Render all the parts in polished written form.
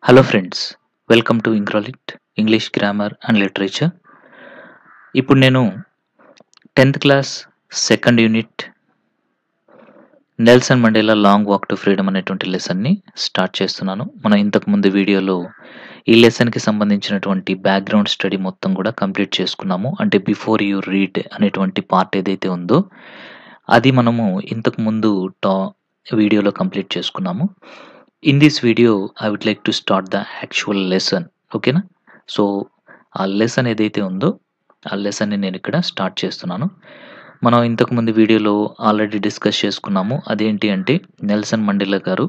Hello friends, welcome to Incrolit English Grammar and Literature. ఇప్పుడు నేను 10th class second unit Nelson Mandela long walk to freedom అనేటువంటి లెసన్ని start చేస్తున్నాను. మనం ఇంతకుముందు వీడియోలో ఈ లెసన్కి సంబంధించినటువంటి బ్యాక్గ్రౌండ్ స్టడీ మొత్తం కూడా కంప్లీట్ చేసుకున్నాము. అంటే బిఫోర్ యూ రీడ్ అనేటువంటి పార్ట్ ఏదైతే ఉందో అది మనము ఇంతకుముందు వీడియోలో కంప్లీట్ చేసుకున్నాము. In this video I would like to start the actual lesson. ఓకేనా? సో ఆ లెసన్ ఏదైతే ఉందో ఆ లెసన్ని నేను ఇక్కడ స్టార్ట్ చేస్తున్నాను. మనం ఇంతకుముందు వీడియోలో ఆల్రెడీ డిస్కస్ చేసుకున్నాము. అదేంటి అంటే నెల్సన్ మండేలా గారు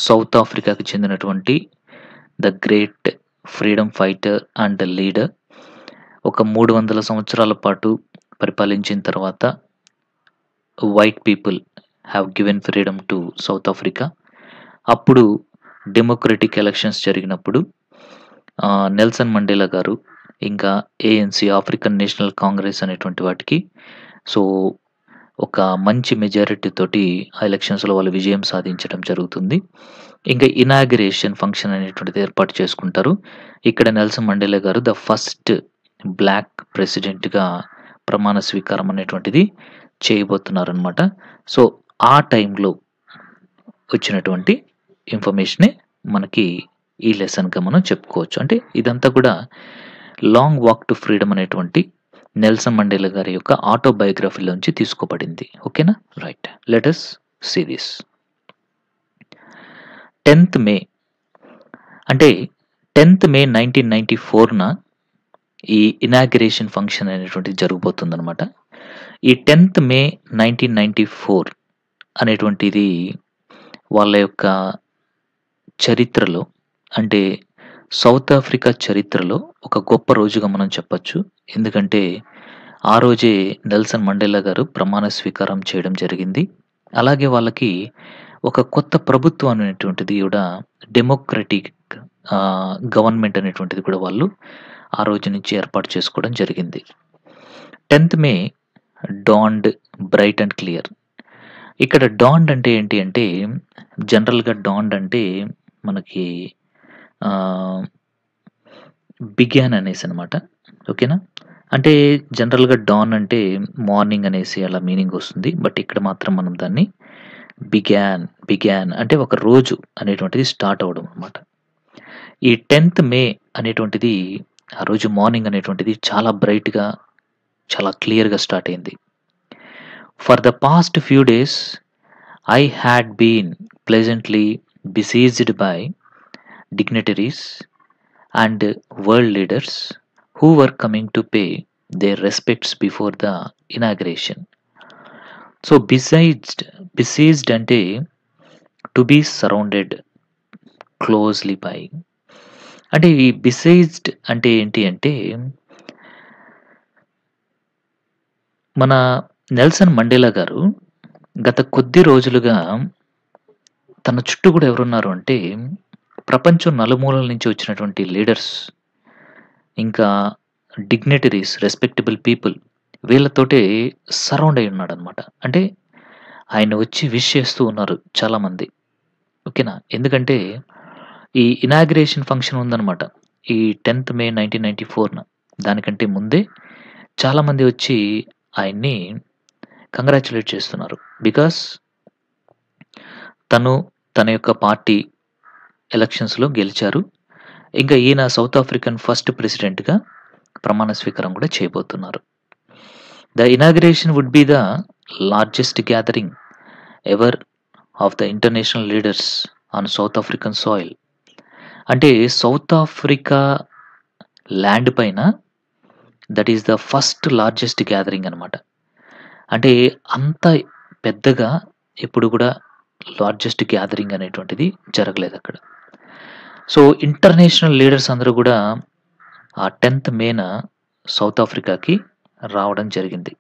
సౌత్ ఆఫ్రికాకి చెందినటువంటి the great freedom fighter and leader. ఒక 300 సంవత్సరాల పాటు పరిపాలించిన తర్వాత white people have given freedom to South Africa. అప్పుడు డెమోక్రటిక్ ఎలక్షన్స్ జరిగినప్పుడు నెల్సన్ మండేలా గారు ఇంకా ఏఎన్సీ ఆఫ్రికన్ నేషనల్ కాంగ్రెస్ అనేటువంటి వాటికి ఒక మంచి మెజారిటీ తోటి ఆ ఎలక్షన్స్లో వాళ్ళు విజయం సాధించడం జరుగుతుంది. ఇంకా ఇనాగ్రేషన్ ఫంక్షన్ అనేటువంటిది ఏర్పాటు చేసుకుంటారు. ఇక్కడ నెల్సన్ మండేలా గారు ద ఫస్ట్ బ్లాక్ ప్రెసిడెంట్గా ప్రమాణ స్వీకారం అనేటువంటిది చేయబోతున్నారనమాట. సో ఆ టైంలో వచ్చినటువంటి ఇన్ఫర్మేషనే మనకి ఈ లెసన్గా మనం చెప్పుకోవచ్చు. అంటే ఇదంతా కూడా లాంగ్ వాక్ టు ఫ్రీడమ్ అనేటువంటి నెల్సన్ మండేలా గారి యొక్క ఆటోబయోగ్రఫీలోంచి తీసుకోబడింది. ఓకేనా? Right, let us see this. 10th May అంటే 10th మే 1994న ఈ ఇనాగ్రేషన్ ఫంక్షన్ అనేటువంటిది జరగబోతుందన్నమాట. ఈ 10th మే 1994 అనేటువంటిది వాళ్ళ యొక్క చరిత్రలో, అంటే సౌత్ ఆఫ్రికా చరిత్రలో ఒక గొప్ప రోజుగా మనం చెప్పొచ్చు. ఎందుకంటే ఆ రోజే నెల్సన్ మండేలా గారు ప్రమాణ స్వీకారం చేయడం జరిగింది. అలాగే వాళ్ళకి ఒక కొత్త ప్రభుత్వం అనేటువంటిది కూడా డెమోక్రటిక్ గవర్నమెంట్ అనేటువంటిది కూడా వాళ్ళు ఆ రోజు నుంచి ఏర్పాటు చేసుకోవడం జరిగింది. 10th May dawned bright and clear. ఇక్కడ డాన్డ్ అంటే ఏంటి అంటే జనరల్గా డాన్డ్ అంటే మనకి బిగ్యాన్ అనేసి అనమాట. ఓకేనా? అంటే జనరల్గా డాన్ అంటే మార్నింగ్ అనేసి అలా మీనింగ్ వస్తుంది. బట్ ఇక్కడ మాత్రం మనం దాన్ని బిగ్యాన్ అంటే ఒక రోజు అనేటువంటిది స్టార్ట్ అవ్వడం అనమాట. ఈ 10th మే అనేటువంటిది ఆ రోజు మార్నింగ్ అనేటువంటిది చాలా బ్రైట్గా చాలా క్లియర్గా స్టార్ట్ అయింది. For the past few days I had been pleasantly besieged by dignitaries and world leaders who were coming to pay their respects before the inauguration. So besieged అంటే to be surrounded closely by. అంటే ఈ besieged అంటే ఏంటి అంటే మన Nelson Mandela గారు గత కొద్ది రోజులుగా తన చుట్టూ కూడా ఎవరున్నారు అంటే ప్రపంచం నలుమూలల నుంచి వచ్చినటువంటి లీడర్స్, ఇంకా డిగ్నిటరీస్, రెస్పెక్టబుల్ పీపుల్, వీళ్ళతోటే సరౌండ్ అయి ఉన్నాడు అనమాట. అంటే ఆయన వచ్చి విష్ చేస్తూ ఉన్నారు చాలామంది. ఓకేనా? ఎందుకంటే ఈ ఇనాగ్రేషన్ ఫంక్షన్ ఉందన్నమాట ఈ 10th మే 1994న. దానికంటే ముందే చాలామంది వచ్చి ఆయన్ని కంగ్రాచులేట్ చేస్తున్నారు. బికాస్ తన యొక్క పార్టీ ఎలక్షన్స్లో గెలిచారు. ఇంకా ఈయన సౌత్ ఆఫ్రికన్ ఫస్ట్ ప్రెసిడెంట్గా ప్రమాణ స్వీకారం కూడా చేయబోతున్నారు. The inauguration would be the largest gathering ever of the international leaders on South African soil. అంటే సౌత్ ఆఫ్రికా ల్యాండ్ పైన that is the first largest gathering అనమాట. అంటే అంత పెద్దగా ఎప్పుడు కూడా లార్జెస్ట్ గ్యాదరింగ్ అనేటువంటిది జరగలేదు అక్కడ. సో ఇంటర్నేషనల్ లీడర్స్ అందరూ కూడా ఆ 10th మేన సౌత్ ఆఫ్రికాకి రావడం జరిగింది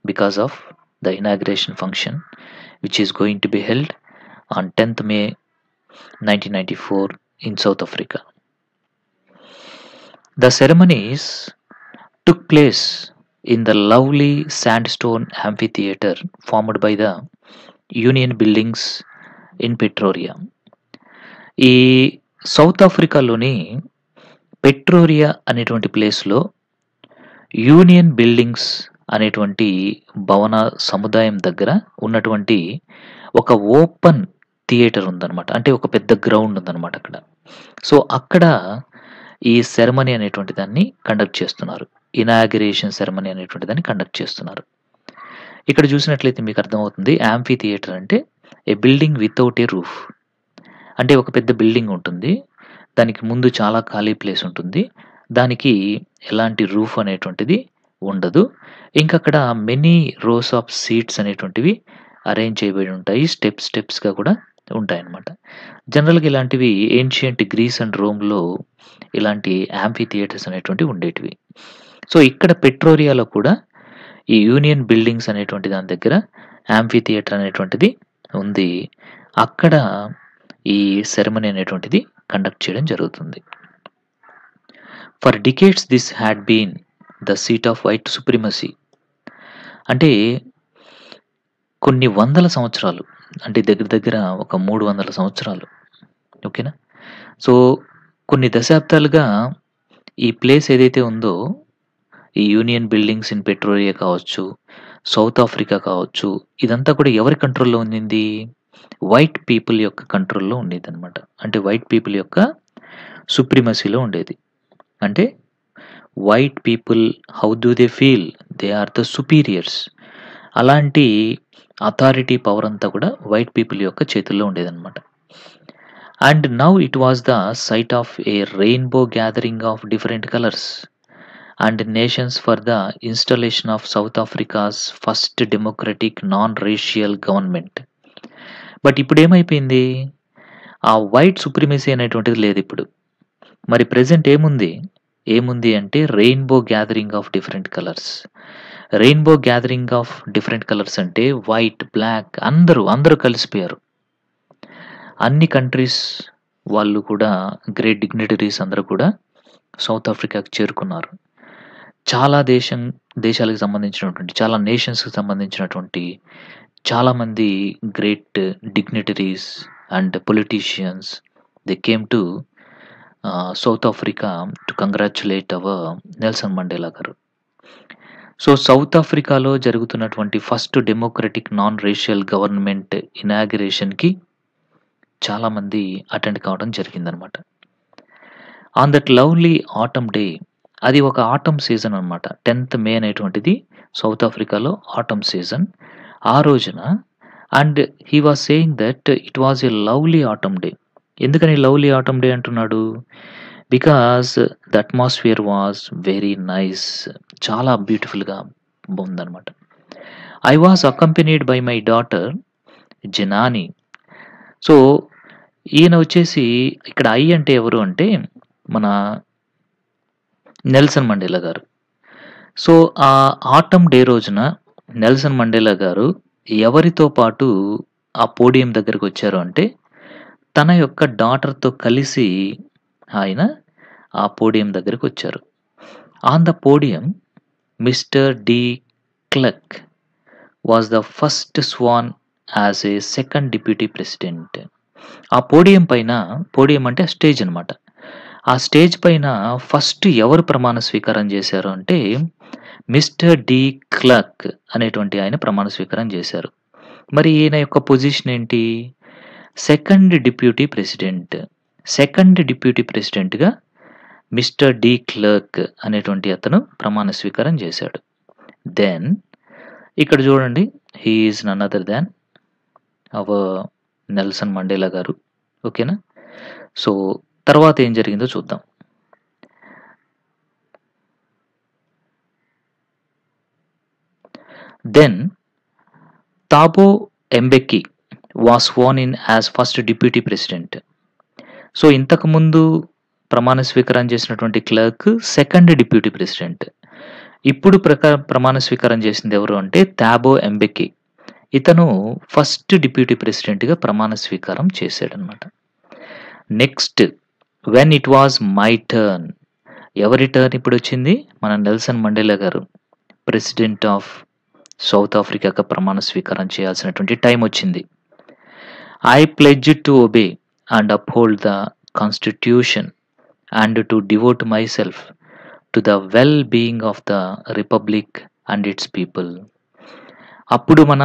because of the inauguration function which is going to be held on 10th May 1994 in South Africa. The ceremonies took place in the lovely sandstone amphitheater formed by the Union Buildings in Pretoria. ఈ south ఆఫ్రికాలోని పెట్రోరియా అనేటువంటి ప్లేస్‌లో union buildings అనేటువంటి భవన సముదాయం దగ్గర ఉన్నటువంటి ఒక ఓపెన్ థియేటర్ ఉందన్నమాట. అంటే ఒక పెద్ద గ్రౌండ్ ఉందన్నమాట అక్కడ. సో, అక్కడ ఈ సెరమనీ అనేటువంటి దాన్ని కండక్ట్ చేస్తున్నారు. ఇనాగరేషన్ సెరమనీ అనేటువంటి దాన్ని కండక్ట్ చేస్తున్నారు. ఇక్కడ చూసినట్లయితే మీకు అర్థమవుతుంది. యాంఫీ థియేటర్ అంటే ఏ బిల్డింగ్ వితౌట్ ఏ రూఫ్. అంటే ఒక పెద్ద బిల్డింగ్ ఉంటుంది. దానికి ముందు చాలా ఖాళీ ప్లేస్ ఉంటుంది. దానికి ఎలాంటి రూఫ్ అనేటువంటిది ఉండదు. ఇంకక్కడ మెనీ రోస్ ఆఫ్ సీట్స్ అనేటువంటివి అరేంజ్ చేయబడి ఉంటాయి. స్టెప్స్‌గా కూడా ఉంటాయన్నమాట. జనరల్‌గా ఇలాంటివి ఏన్షియంట్ గ్రీస్ అండ్ రోమ్‌లో ఇలాంటి యాంఫీ థియేటర్స్ అనేటువంటివి ఉండేటివి. సో, ఇక్కడ పెట్రోరియాలో కూడా ఈ యూనియన్ బిల్డింగ్స్ అనేటువంటి దాని దగ్గర యాంఫీ థియేటర్ అనేటువంటిది ఉంది. అక్కడ ఈ సెరమనీ అనేటువంటిది కండక్ట్ చేయడం జరుగుతుంది. For decades this had been the seat of white supremacy. అంటే కొన్ని వందల సంవత్సరాలు, అంటే దగ్గర ఒక 300 సంవత్సరాలు. ఓకేనా? సో, కొన్ని దశాబ్దాలుగా ఈ ప్లేస్ ఏదైతే ఉందో, ఈ యూనియన్ బిల్డింగ్స్ ఇన్ పెట్రోరియా కావచ్చు, సౌత్ ఆఫ్రికా కావచ్చు, ఇదంతా కూడా ఎవరి కంట్రోల్‌లో ఉండింది? వైట్ పీపుల్ యొక్క కంట్రోల్‌లో ఉండేదన్నమాట. అంటే వైట్ పీపుల్ యొక్క సుప్రిమసీలో ఉండేది. అంటే white people how do they feel? They are the superiors. అలాంటి అథారిటీ పవర్ అంతా కూడా వైట్ పీపుల్ యొక్క చేతుల్లో ఉండేదన్నమాట. And now it was the site of a rainbow gathering of different colours and nations for the installation of South Africa's first democratic non racial government. But ఇప్పుడేమైపోయింది? ఆ white supremacy అనేటువంటిది లేదిప్పుడు. మరి present ఏముంది అంటే rainbow gathering of different colours. Rainbow gathering of different colours అంటే white, black అందరూ కలిసిపోయారు. అన్ని కంట్రీస్ వాళ్ళు కూడా, గ్రేట్ డిగ్నిటరీస్ అందరూ కూడా సౌత్ ఆఫ్రికాకి చేరుకున్నారు. చాలా దేశాలకు సంబంధించినటువంటి, చాలా నేషన్స్‌కి సంబంధించినటువంటి చాలామంది great dignitaries and politicians they came to South Africa to congratulate our Nelson Mandela garu. So, South ఆఫ్రికాలో జరుగుతున్నటువంటి first democratic non racial government ఇనాగరేషన్‌కి చాలామంది అటెండ్ కావడం జరిగిందనమాట. On that lovely autumn day, అది ఒక ఆటమ్ సీజన్ అనమాట. 10th మే అనేటువంటిది సౌత్ ఆఫ్రికాలో ఆటమ్ సీజన్. ఆ రోజున and he was saying that it was a lovely autumn day. ఎందుకని లవ్లీ ఆటమ్ డే అంటున్నాడు? Because the atmosphere was very nice. చాలా బ్యూటిఫుల్‌గా ఉందనమాట. I was accompanied by my daughter Zenani. So, ఈయన వచ్చేసి ఇక్కడ ఐ అంటే ఎవరు అంటే మన నెల్సన్ మండేలా గారు. సో, ఆ ఆటమ్ డే రోజున నెల్సన్ మండేలా గారు ఎవరితో పాటు ఆ పోడియం దగ్గరకొచ్చారు అంటే, తన యొక్క డాటర్‌తో కలిసి ఆయన ఆ పోడియం దగ్గరకొచ్చారు. On the podium Mister de Klerk was the first sworn as a second deputy president. ఆ పోడియం అంటే స్టేజ్ అనమాట. ఆ స్టేజ్ పైన ఫస్ట్ ఎవరు ప్రమాణ స్వీకారం చేశారు అంటే మిస్టర్ డి క్లర్క్ అనేటువంటి ఆయన ప్రమాణ స్వీకారం చేశారు. మరి ఈయన యొక్క పొజిషన్ ఏంటి? Second deputy president. Second deputy ప్రెసిడెంట్‌గా మిస్టర్ డి క్లర్క్ అనేటువంటి అతను ప్రమాణ స్వీకారం చేశాడు. దెన్ ఇక్కడ చూడండి, he is none other than our Nelson Mandela గారు. ఓకేనా? సో, తర్వాత ఏం జరిగిందో చూద్దాం. Then Thabo Mbeki was sworn in as first deputy president. So, ఇంతకుముందు ప్రమాణ స్వీకారం చేసినటువంటి క్లర్క్ సెకండ్ డిప్యూటీ ప్రెసిడెంట్. ఇప్పుడు ప్రమాణ స్వీకారం చేసింది ఎవరు అంటే థాబో ఎంబెకి. ఇతను ఫస్ట్ డిప్యూటీ ప్రెసిడెంట్‌గా ప్రమాణ స్వీకారం చేశాడనమాట. Next when it was my turn. ఎవరి టర్న్ ఇప్పుడొచ్చింది? మన నెల్సన్ మండేలా గారు ప్రెసిడెంట్ ఆఫ్ సౌత్ ఆఫ్రికాగా ప్రమాణ స్వీకారం చేయాల్సినటువంటి టైం వచ్చింది. I pledged to obey and uphold the Constitution and to devote myself to the well-being of the Republic and its people. అప్పుడు మన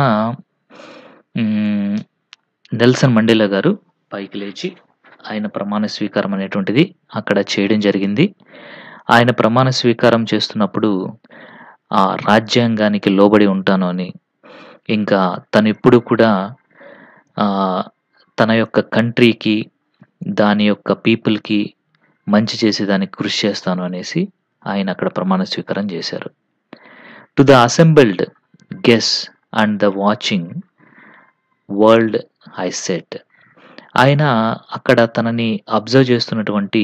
నెల్సన్ మండేలా గారు పైకి లేచి ఆయన ప్రమాణ స్వీకారం అనేటువంటిది అక్కడ చేయడం జరిగింది. ఆయన ప్రమాణ స్వీకారం చేస్తున్నప్పుడు ఆ రాజ్యాంగానికి లోబడి ఉంటాను అని, ఇంకా తనెప్పుడు కూడా తన యొక్క కంట్రీకి, దాని యొక్క పీపుల్‌కి మంచి చేసేదానికి కృషి చేస్తాను అనేసి ఆయన అక్కడ ప్రమాణ స్వీకారం చేశారు. To the assembled guests and the watching world I said, ఆయన అక్కడ తనని అబ్జర్వ్ చేస్తున్నటువంటి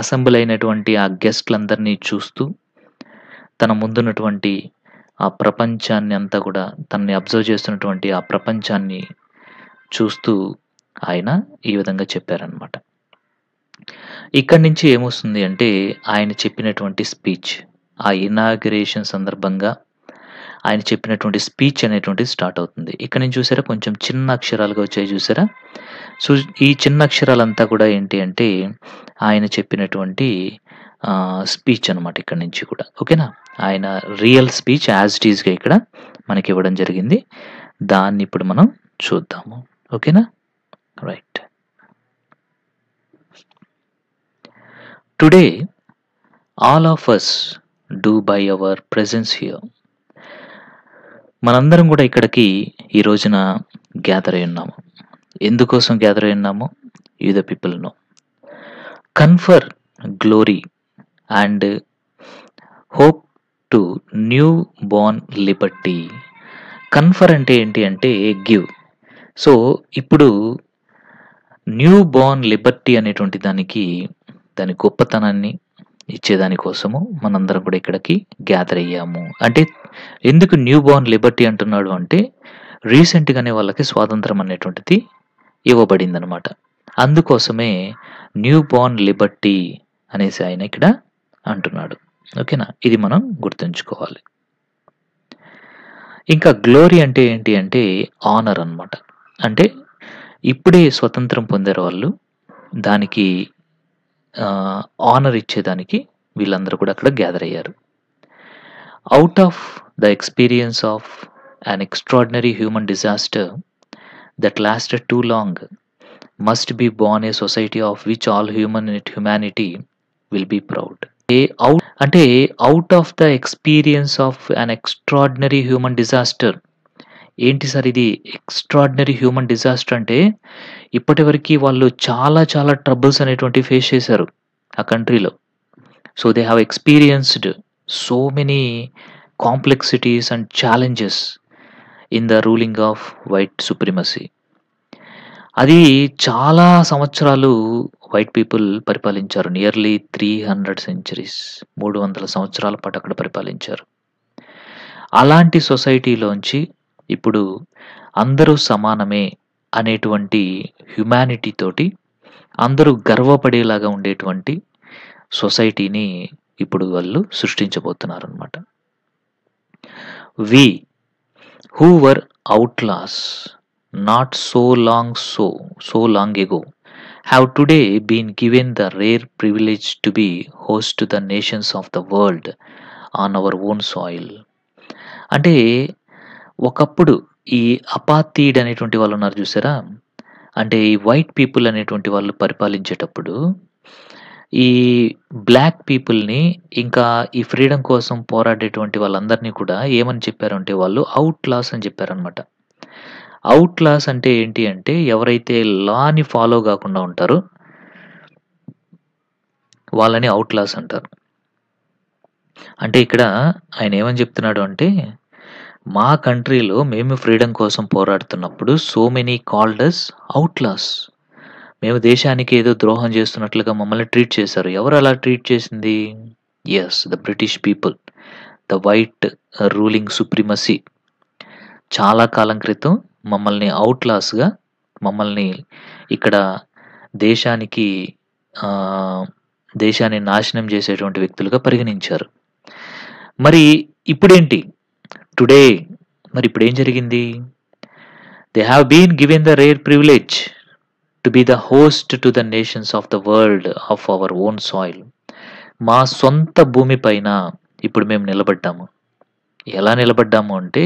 అసెంబుల్ అయినటువంటి ఆ గెస్ట్‌లందరినీ చూస్తూ, తన ముందున్నటువంటి ఆ ప్రపంచాన్ని అంతా కూడా, తనని అబ్జర్వ్ చేస్తున్నటువంటి ఆ ప్రపంచాన్ని చూస్తూ ఆయన ఈ విధంగా చెప్పారనమాట. ఇక్కడి నుంచి ఏమొస్తుంది అంటే, ఆయన చెప్పినటువంటి స్పీచ్, ఆ ఇనాగ్రేషన్ సందర్భంగా ఆయన చెప్పినటువంటి స్పీచ్ అనేటువంటిది స్టార్ట్ అవుతుంది. ఇక్కడ నుంచి చూసారా కొంచెం చిన్న అక్షరాలుగా వచ్చాయి చూసారా? సో ఈ చిన్న అక్షరాలంతా కూడా ఏంటి అంటే ఆయన చెప్పినటువంటి స్పీచ్ అనమాట. ఇక్కడి నుంచి కూడా ఓకేనా, ఆయన రియల్ స్పీచ్ యాజ్ ఇట్ ఈస్‌గా ఇక్కడ మనకి ఇవ్వడం జరిగింది. దాన్ని ఇప్పుడు మనం చూద్దాము. ఓకేనా, right. Today all of us do by our presence here. మనందరం కూడా ఇక్కడికి ఈ రోజున గ్యాదర్ అయి ఉన్నాము. ఎందుకోసం గ్యాదర్ అయి ఉన్నాము? You the people know. Confer glory and hope to new born liberty. Confer అంటే ఏంటి అంటే గివ్. సో ఇప్పుడు న్యూ బోర్న్ లిబర్టీ అనేటువంటి దానికి, దాని గొప్పతనాన్ని ఇచ్చేదాని కోసము మనందరం కూడా ఇక్కడికి గ్యాదర్ అయ్యాము. అంటే ఎందుకు న్యూ బోర్న్ లిబర్టీ అంటున్నాడు అంటే, రీసెంట్‌గానే వాళ్ళకి స్వాతంత్రం అనేటువంటిది ఇవ్వబడింది అనమాట. అందుకోసమే న్యూ బోర్న్ లిబర్టీ అనేసి ఆయన ఇక్కడ అంటున్నాడు. ఓకేనా, ఇది మనం గుర్తుంచుకోవాలి. ఇంకా గ్లోరీ అంటే ఏంటి అంటే ఆనర్ అనమాట. అంటే ఇప్పుడే స్వతంత్రం పొందారు వాళ్ళు, దానికి ఆనర్ ఇచ్చేదానికి వీళ్ళందరూ కూడా అక్కడ గ్యాదర్ అయ్యారు. Out of the experience of an extraordinary human disaster that lasted too long must be born a society of which all humanity will be proud. అంటే out of the experience of an extraordinary human disaster. ఏంటి sir ఇది extraordinary human disaster అంటే, ఇప్పటివరకు వాళ్ళు చాలా చాలా troubles అనేటువంటివి face చేశారు ఆ కంట్రీలో. So they have experienced so many complexities and challenges in the ruling of white supremacy. అది చాలా సంవత్సరాలు వైట్ పీపుల్ పరిపాలించారు. నియర్లీ 300 centuries, 300 సంవత్సరాల పాటు అక్కడ పరిపాలించారు. అలాంటి సొసైటీలోంచి ఇప్పుడు అందరూ సమానమే అనేటువంటి హ్యుమానిటీ తోటి అందరూ గర్వపడేలాగా ఉండేటువంటి సొసైటీని ఇప్పుడు వాళ్ళు సృష్టించబోతున్నారనమాట. We who were outlaws not so long ago have today been given the rare privilege to be host to the nations of the world on our own soil. అంటే ఒకప్పుడు ఈ అపాతీడ్ అనేటువంటి వాళ్ళు ఉన్నారు చూసారా, అంటే ఈ వైట్ పీపుల్ అనేటువంటి వాళ్ళు పరిపాలించేటప్పుడు ఈ బ్లాక్ పీపుల్ని, ఇంకా ఈ ఫ్రీడమ్ కోసం పోరాడేటువంటి వాళ్ళందరినీ కూడా ఏమని చెప్పారంటే వాళ్ళు అవుట్లాస్ అని చెప్పారనమాట. అవుట్లాస్ అంటే ఏంటి అంటే ఎవరైతే లాని ఫాలో కాకుండా ఉంటారో వాళ్ళని అవుట్లాస్ అంటారు. అంటే ఇక్కడ ఆయన ఏమని చెప్తున్నాడు అంటే, మా కంట్రీలో మేము ఫ్రీడమ్ కోసం పోరాడుతున్నప్పుడు సో మెనీ కాల్డ్ అస్ అవుట్లాస్. మేము దేశానికి ఏదో ద్రోహం చేస్తున్నట్లుగా మమ్మల్ని ట్రీట్ చేశారు. ఎవరు అలా ట్రీట్ చేసింది? Yes, the British people, the white ruling supremacy. చాలా కాలం క్రితం మమ్మల్ని అవుట్లాస్‌గా, మమ్మల్ని ఇక్కడ దేశాన్ని నాశనం చేసేటువంటి వ్యక్తులుగా పరిగణించారు. మరి ఇప్పుడేంటి? టుడే మరి ఇప్పుడేం జరిగింది? They have been given the rare privilege. To be the host to the nations of the world of our own soil. మా సొంత భూమి పైన ఇప్పుడు మేము నిలబడ్డాము. ఎలా నిలబడ్డాము అంటే,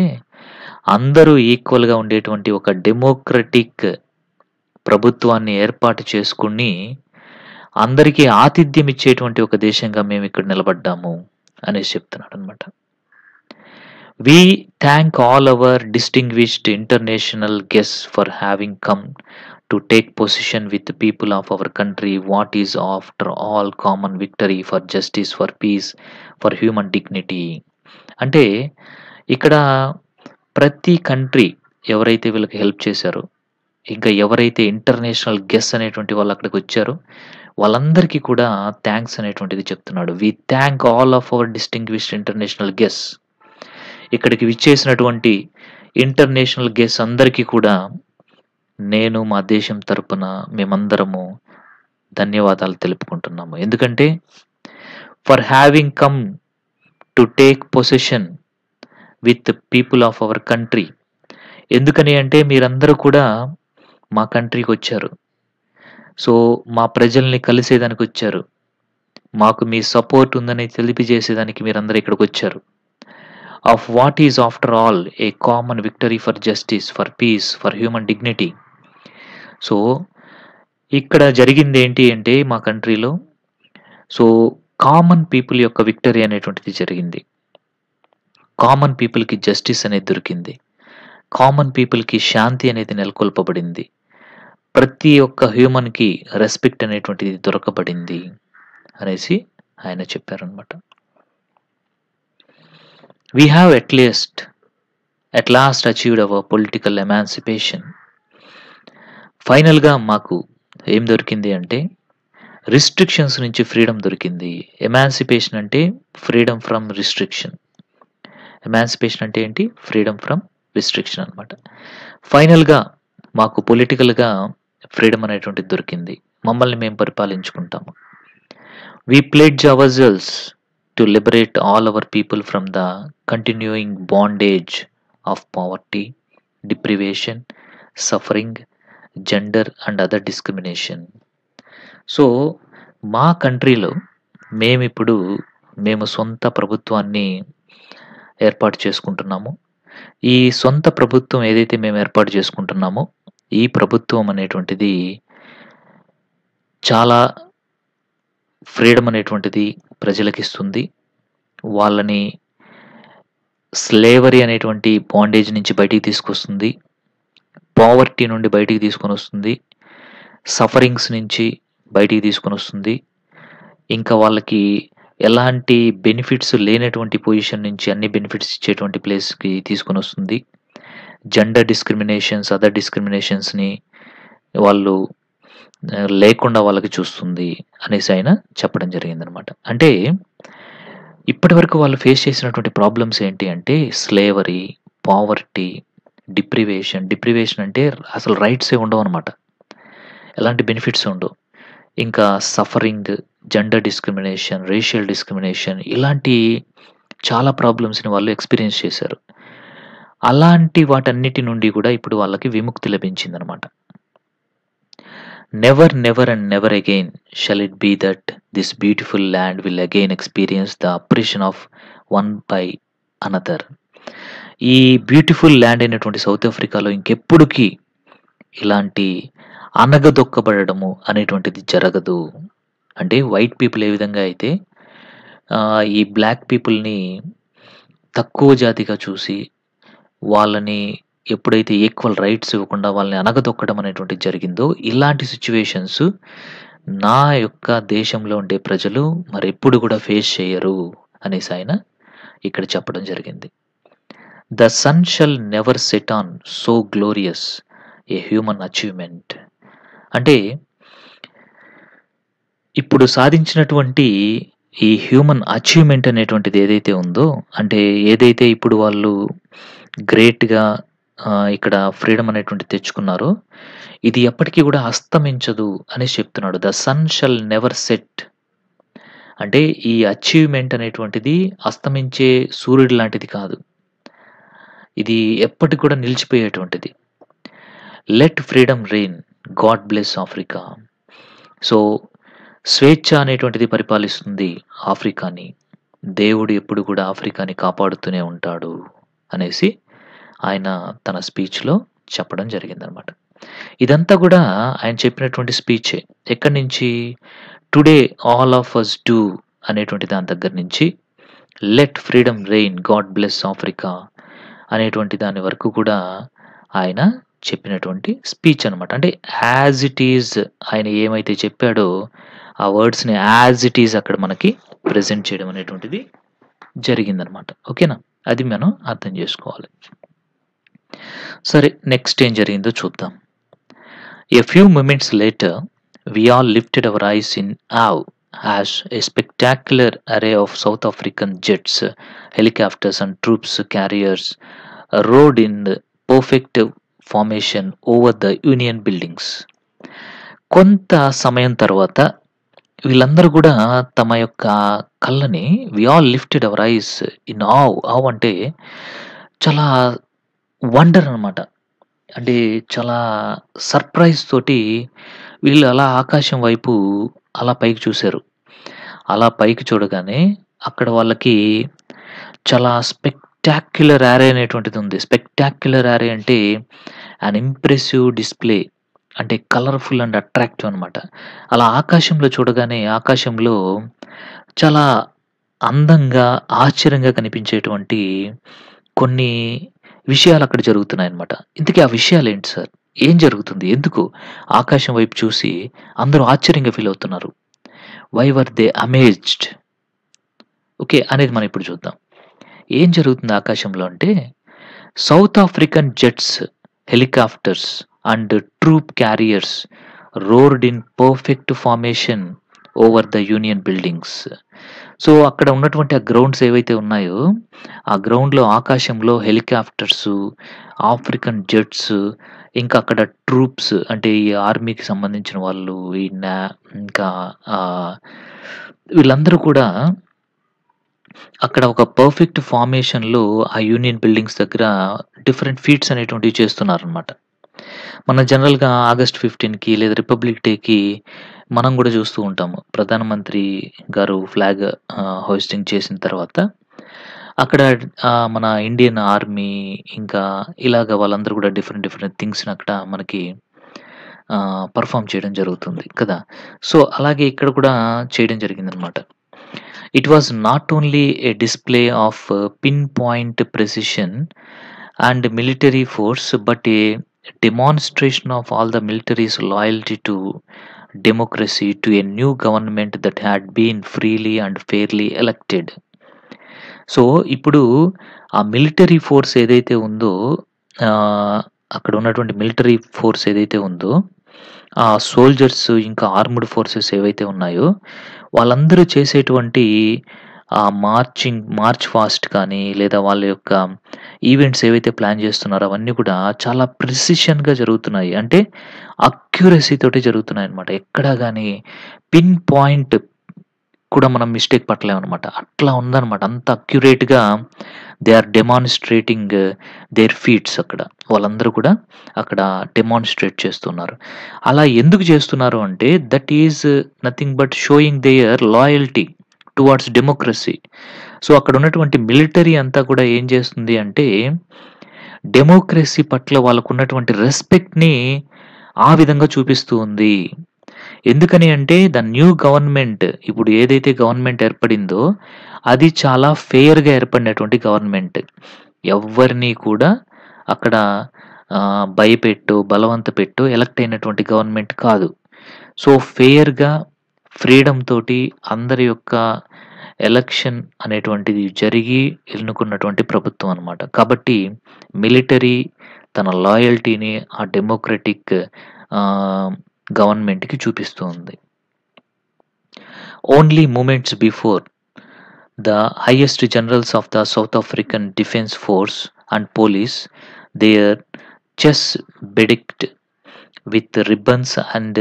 అందరూ ఈక్వల్‌గా ఉండేటువంటి ఒక డెమోక్రటిక్ ప్రభుత్వాన్ని ఏర్పాటు చేసుకొని, అందరికీ ఆతిథ్యం ఇచ్చేటువంటి ఒక దేశంగా మేమిక్కడ నిలబడ్డాము అనేసి చెప్తున్నాడనమాట. We thank all our distinguished international guests for having come to take position with the people of our country, what is after all common victory for justice, for peace, for human dignity. అంటే ఇక్కడ ప్రతి country ఎవరైతే వీళ్ళకి help చేశారో, ఇంకా ఎవరైతే international guest అనేటువంటి వాళ్ళు అక్కడికి వచ్చారో, వాళ్ళందరికీ కూడా థ్యాంక్స్ అనేటువంటిది చెప్తున్నాడు. We thank all of our distinguished international guest. ఇక్కడికి విచ్చేసినటువంటి ఇంటర్నేషనల్ గెస్ట్ అందరికీ కూడా నేను మా దేశం తరపున మేమందరము ధన్యవాదాలు తెలుపుకుంటున్నాము. ఎందుకంటే for having come to take possession with people of our country. ఎందుకని అంటే మీరందరూ కూడా మా కంట్రీకి వచ్చారు. సో మా ప్రజల్ని కలిసేదానికి వచ్చారు. మాకు మీ సపోర్ట్ ఉందని తెలియజేసేదానికి మీరందరూ ఇక్కడికి వచ్చారు. Of what is after all a common victory for justice, for piece, for human dignity. So ఇక్కడ జరిగింది ఏంటి అంటే మా కంట్రీలో, సో కామన్ పీపుల్ యొక్క విక్టరీ అనేటువంటిది జరిగింది. కామన్ పీపుల్కి జస్టిస్ అనేది దొరికింది. కామన్ పీపుల్కి శాంతి అనేది నెలకొల్పబడింది. ప్రతి ఒక్క హ్యూమన్కి రెస్పెక్ట్ అనేటువంటిది దొరకబడింది అనేసి ఆయన చెప్పారనమాట. We have at last achieved our political emancipation. ఫైనల్‌గా మాకు ఏం దొరికింది అంటే, రిస్ట్రిక్షన్స్ నుంచి ఫ్రీడమ్ దొరికింది. ఎమాన్సిపేషన్ అంటే ఫ్రీడమ్ ఫ్రమ్ రిస్ట్రిక్షన్. ఎమాన్సిపేషన్ అంటే ఏంటి? ఫ్రీడమ్ ఫ్రమ్ రిస్ట్రిక్షన్ అనమాట. ఫైనల్‌గా మాకు పొలిటికల్‌గా ఫ్రీడమ్ అనేటువంటిది దొరికింది. మమ్మల్ని మేము పరిపాలించుకుంటాము. We pledge ourselves to liberate all our people from the continuing bondage of poverty, deprivation, suffering, gender and other discrimination. So మా కంట్రీలో మేము సొంత ప్రభుత్వాన్ని ఏర్పాటు చేసుకుంటున్నాము. ఈ సొంత ప్రభుత్వం ఏదైతే మేము ఏర్పాటు చేసుకుంటున్నామో, ఈ ప్రభుత్వం అనేటువంటిది చాలా ఫ్రీడమ్ అనేటువంటిది ప్రజలకిస్తుంది. వాళ్ళని స్లేవరీ అనేటువంటి బాండేజ్ నుంచి బయటికి తీసుకొస్తుంది. పావర్టీ నుండి బయటికి తీసుకొని వస్తుంది. సఫరింగ్స్ నుంచి బయటికి తీసుకొని వస్తుంది. ఇంకా వాళ్ళకి ఎలాంటి బెనిఫిట్స్ లేనటువంటి పొజిషన్ నుంచి అన్ని బెనిఫిట్స్ ఇచ్చేటువంటి ప్లేస్‌కి తీసుకొని వస్తుంది. జెండర్ డిస్క్రిమినేషన్స్, అదర్ డిస్క్రిమినేషన్స్‌ని వాళ్ళు లేకుండా వాళ్ళకి చూస్తుంది అనేసి ఆయన చెప్పడం జరిగిందనమాట. అంటే ఇప్పటివరకు వాళ్ళు ఫేస్ చేసినటువంటి ప్రాబ్లమ్స్ ఏంటి అంటే స్లేవరీ, పావర్టీ, డిప్రివేషన్ అంటే అసలు రైట్సే ఉండవనమాట. ఎలాంటి బెనిఫిట్స్ ఉండవు. ఇంకా suffering, gender discrimination, racial discrimination ఇలాంటి చాలా ప్రాబ్లమ్స్‌ని వాళ్ళు ఎక్స్‌పీరియన్స్ చేశారు. అలాంటి వాటన్నిటి నుండి కూడా ఇప్పుడు వాళ్ళకి విముక్తి లభించిందనమాట. Never, never and never again shall it be that this beautiful land will again experience the oppression of one by another. ఈ బ్యూటిఫుల్ ల్యాండ్ అయినటువంటి సౌత్ ఆఫ్రికాలో ఇంకెప్పుడుకి ఇలాంటి అణగదొక్కబడము అనేటువంటిది జరగదు. అంటే వైట్ పీపుల్ ఏ విధంగా అయితే ఈ బ్లాక్ పీపుల్‌ని తక్కువ జాతిగా చూసి వాళ్ళని ఎప్పుడైతే ఈక్వల్ రైట్స్ ఇవ్వకుండా వాళ్ళని అణగదొక్కడం అనేటువంటిది జరిగిందో, ఇలాంటి సిట్యుయేషన్స్ నా యొక్క దేశంలో ఉండే ప్రజలు మరెప్పుడు కూడా ఫేస్ చేయరు అనేసి ఆయన ఇక్కడ చెప్పడం జరిగింది. The sun shall never set on so glorious a human achievement. అంటే ఇప్పుడు సాధించినటువంటి ఈ హ్యూమన్ అచీవ్‌మెంట్ అనేటువంటిది ఏదైతే ఉందో, అంటే ఏదైతే ఇప్పుడు వాళ్ళు గ్రేట్‌గా ఇక్కడ ఫ్రీడమ్ అనేటువంటిది తెచ్చుకున్నారో, ఇది ఎప్పటికీ కూడా అస్తమించదు అనేసి చెప్తున్నాడు. The sun shall never set. అంటే ఈ అచీవ్‌మెంట్ అనేటువంటిది అస్తమించే సూర్యుడు లాంటిది కాదు. ఇది ఎప్పటికి కూడా నిలిచిపోయేటువంటిది. Let freedom reign. God bless Africa. So, స్వేచ్ఛ అనేటువంటిది పరిపాలిస్తుంది ఆఫ్రికాని. దేవుడు ఎప్పుడు కూడా ఆఫ్రికాని కాపాడుతూనే ఉంటాడు అనేసి ఆయన తన స్పీచ్‌లో చెప్పడం జరిగిందనమాట. ఇదంతా గూడా ఆయన చెప్పినటువంటి స్పీచే. ఎక్కడి నుంచి? Today all of us do అనేటువంటి దాని దగ్గర నుంచి let freedom reign God bless Africa అనేటువంటి దాని వరకు కూడా ఆయన చెప్పినటువంటి స్పీచ్ అనమాట. అంటే యాజ్ ఇట్ ఈజ్ ఆయన ఏమైతే చెప్పాడో ఆ వర్డ్స్‌ని యాజ్ ఇట్ ఈజ్ అక్కడ మనకి ప్రెజెంట్ చేయడం అనేటువంటిది జరిగిందనమాట. ఓకేనా? అది మనం అర్థం చేసుకోవాలి. సరే, నెక్స్ట్ ఏం జరిగిందో చూద్దాం. A few moments later, we all lifted our eyes in awe as a spectacular array of South African jets, helicopters, and troops carriers rode in perfect formation over the Union buildings. కొంత సమయం తర్వాత వీళ్ళందరూ కూడా తమ యొక్క కళ్ళని we all lifted our eyes in awe అంటే చాలా వండర్ అనమాట. అంటే చాలా సర్ప్రైజ్ తోటి వీళ్ళు అలా ఆకాశం వైపు అలా పైకి చూశారు. అలా పైకి చూడగానే అక్కడ వాళ్ళకి చాలా స్పెక్టాక్యులర్ యారే అనేటువంటిది ఉంది. స్పెక్టాక్యులర్ యారే అంటే అన్ ఇంప్రెసివ్ డిస్‌ప్లే అంటే కలర్‌ఫుల్ అండ్ అట్రాక్టివ్ అనమాట. అలా ఆకాశంలో చూడగానే ఆకాశంలో చాలా అందంగా, ఆశ్చర్యంగా కనిపించేటువంటి కొన్ని విషయాలు అక్కడ జరుగుతున్నాయన్నమాట. ఇంతకీ ఆ విషయాలేంటి సార్? ఏం జరుగుతుంది? ఎందుకు ఆకాశం వైపు చూసి అందరూ ఆశ్చర్యంగా ఫీల్ అవుతున్నారు? Why were they amazed? Okay. అనేది మనం ఇప్పుడు చూద్దాం. ఏం జరుగుతుంది ఆకాశంలో అంటే South African jets, helicopters and troop carriers roared in perfect formation over the Union buildings. So, అక్కడ ఉన్నటువంటి ఆ గ్రౌండ్స్ ఏవైతే ఉన్నాయో, ఆ గ్రౌండ్‌లో ఆకాశంలో హెలికాప్టర్సు, ఆఫ్రికన్ జెట్స్, ఇంకా అక్కడ ట్రూప్స్ అంటే ఈ ఆర్మీకి సంబంధించిన వాళ్ళు, ఈ ఇంకా వీళ్ళందరూ కూడా అక్కడ ఒక పర్ఫెక్ట్ ఫార్మేషన్‌లో ఆ యూనియన్ బిల్డింగ్స్ దగ్గర డిఫరెంట్ ఫీట్స్ అనేటువంటివి చేస్తున్నారనమాట. మనం జనరల్‌గా ఆగస్ట్ 15కి లేదా రిపబ్లిక్ డేకి మనం గూడా చూస్తూ ఉంటాము. ప్రధానమంత్రి గారు ఫ్లాగ్ హోయిస్టింగ్ చేసిన తర్వాత అక్కడ మన ఇండియన్ ఆర్మీ ఇంకా ఇలాగ వాళ్ళందరూ కూడా డిఫరెంట్ థింగ్స్‌ని అక్కడ మనకి పెర్ఫార్మ్ చేయడం జరుగుతుంది కదా! సో, అలాగే ఇక్కడ కూడా చేయడం జరిగిందనమాట. It was not only A display of pin point precision and military force but A demonstration of all the military's loyalty to democracy to a new government that had been freely and fairly elected. So, ఇప్పుడు ఆ military force ఏదైతే ఉందో అక్కడ ఉన్నటువంటి military force ఏదైతే ఉందో ఆ soldiers ఇంకా ఆర్మ్డ్ ఫోర్సెస్ ఏవైతే ఉన్నాయో వాళ్ళందరూ చేసేటువంటి మార్చ్ ఫాస్ట్ కానీ లేదా వాళ్ళ యొక్క ఈవెంట్స్ ఏవైతే ప్లాన్ చేస్తున్నారో అవన్నీ కూడా చాలా ప్రిసిషన్‌గా జరుగుతున్నాయి. అంటే అక్యురసీ తోటి జరుగుతున్నాయన్నమాట. ఎక్కడా గాని పిన్ పాయింట్ కూడా మనం మిస్టేక్ పట్టలేమన్నమాట. అట్లా ఉందన్నమాట. అంత అక్యురేట్‌గా they are demonstrating their feats అక్కడ. వాళ్ళందరూ కూడా అక్కడ డెమాన్‌స్ట్రేట్ చేస్తున్నారు. అలా ఎందుకు చేస్తున్నారు అంటే that is nothing but showing their loyalty towards democracy. So, అక్కడ ఉన్నటువంటి మిలిటరీ అంతా కూడా ఏం చేస్తుంది అంటే డెమోక్రసీ పట్ల వాళ్ళకున్నటువంటి రెస్పెక్ట్‌ని ఆ విధంగా చూపిస్తూ ఉంది. ఎందుకని అంటే ద న్యూ గవర్నమెంట్ ఇప్పుడు ఏదైతే గవర్నమెంట్ ఏర్పడిందో అది చాలా ఫెయిర్‌గా ఏర్పడినటువంటి గవర్నమెంట్. ఎవ్వరిని కూడా అక్కడ భయపెట్టో, బలవంత పెట్టో ఎలక్ట్ అయినటువంటి గవర్నమెంట్ కాదు. సో, ఫెయిర్‌గా ఫ్రీడమ్ తోటి అందరి యొక్క ఎలక్షన్ అనేటువంటిది జరిగి ఎన్నుకున్నటువంటి ప్రభుత్వం అన్నమాట. కాబట్టి మిలిటరీ తన లాయల్టీని ఆ డెమోక్రటిక్ గవర్నమెంట్‌కి చూపిస్తూ ఉంది. Only moments before the highest generals of the South African defence force and police their చెస్ bedecked with ribbons and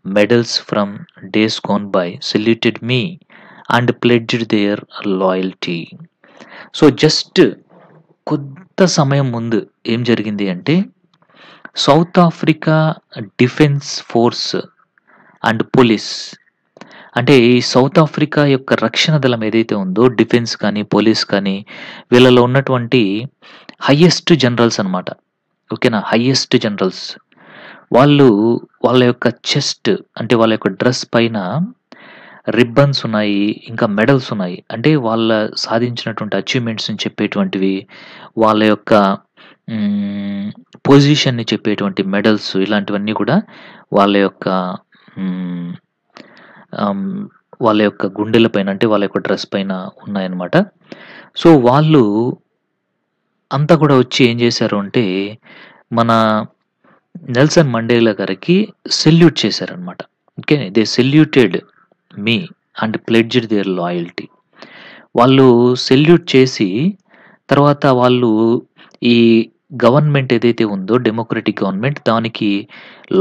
medals from days gone by saluted me and pledged their loyalty. So, just కొంత సమయం ముందు ఏం జరిగింది అంటే South Africa defence force and police. అంటే ఈ south Africa యొక్క రక్షణ దళం ఏదైతే ఉందో డిఫెన్స్ కానీ, పోలీస్ కానీ వీళ్ళలో ఉన్నటువంటి హైయెస్ట్ జనరల్స్ అన్నమాట. ఓకేనా? Highest generals. వాళ్ళు వాళ్ళ యొక్క చెస్ట్ అంటే వాళ్ళ యొక్క డ్రెస్ పైన రిబ్బన్స్ ఉన్నాయి. ఇంకా మెడల్స్ ఉన్నాయి. అంటే వాళ్ళ సాధించినటువంటి అచీవ్‌మెంట్స్‌ని చెప్పేటువంటివి, వాళ్ళ యొక్క హ్మ్, పొజిషన్‌ని చెప్పేటువంటి మెడల్స్ ఇలాంటివన్నీ కూడా వాళ్ళ యొక్క హ్మ్, ఆహ్, వాళ్ళ యొక్క గుండెల పైన అంటే వాళ్ళ యొక్క డ్రెస్ పైన ఉన్నాయన్నమాట. సో, వాళ్ళు అంతా కూడా వచ్చి ఏం చేశారు అంటే, మన నెల్సన్ మండేలా గారికి సెల్యూట్ చేశారన్నమాట. Okay. They saluted me and pledged their loyalty. వాళ్ళు సెల్యూట్ చేసి తర్వాత వాళ్ళు ఈ గవర్నమెంట్ ఏదైతే ఉందో డెమోక్రటిక్ గవర్నమెంట్ దానికి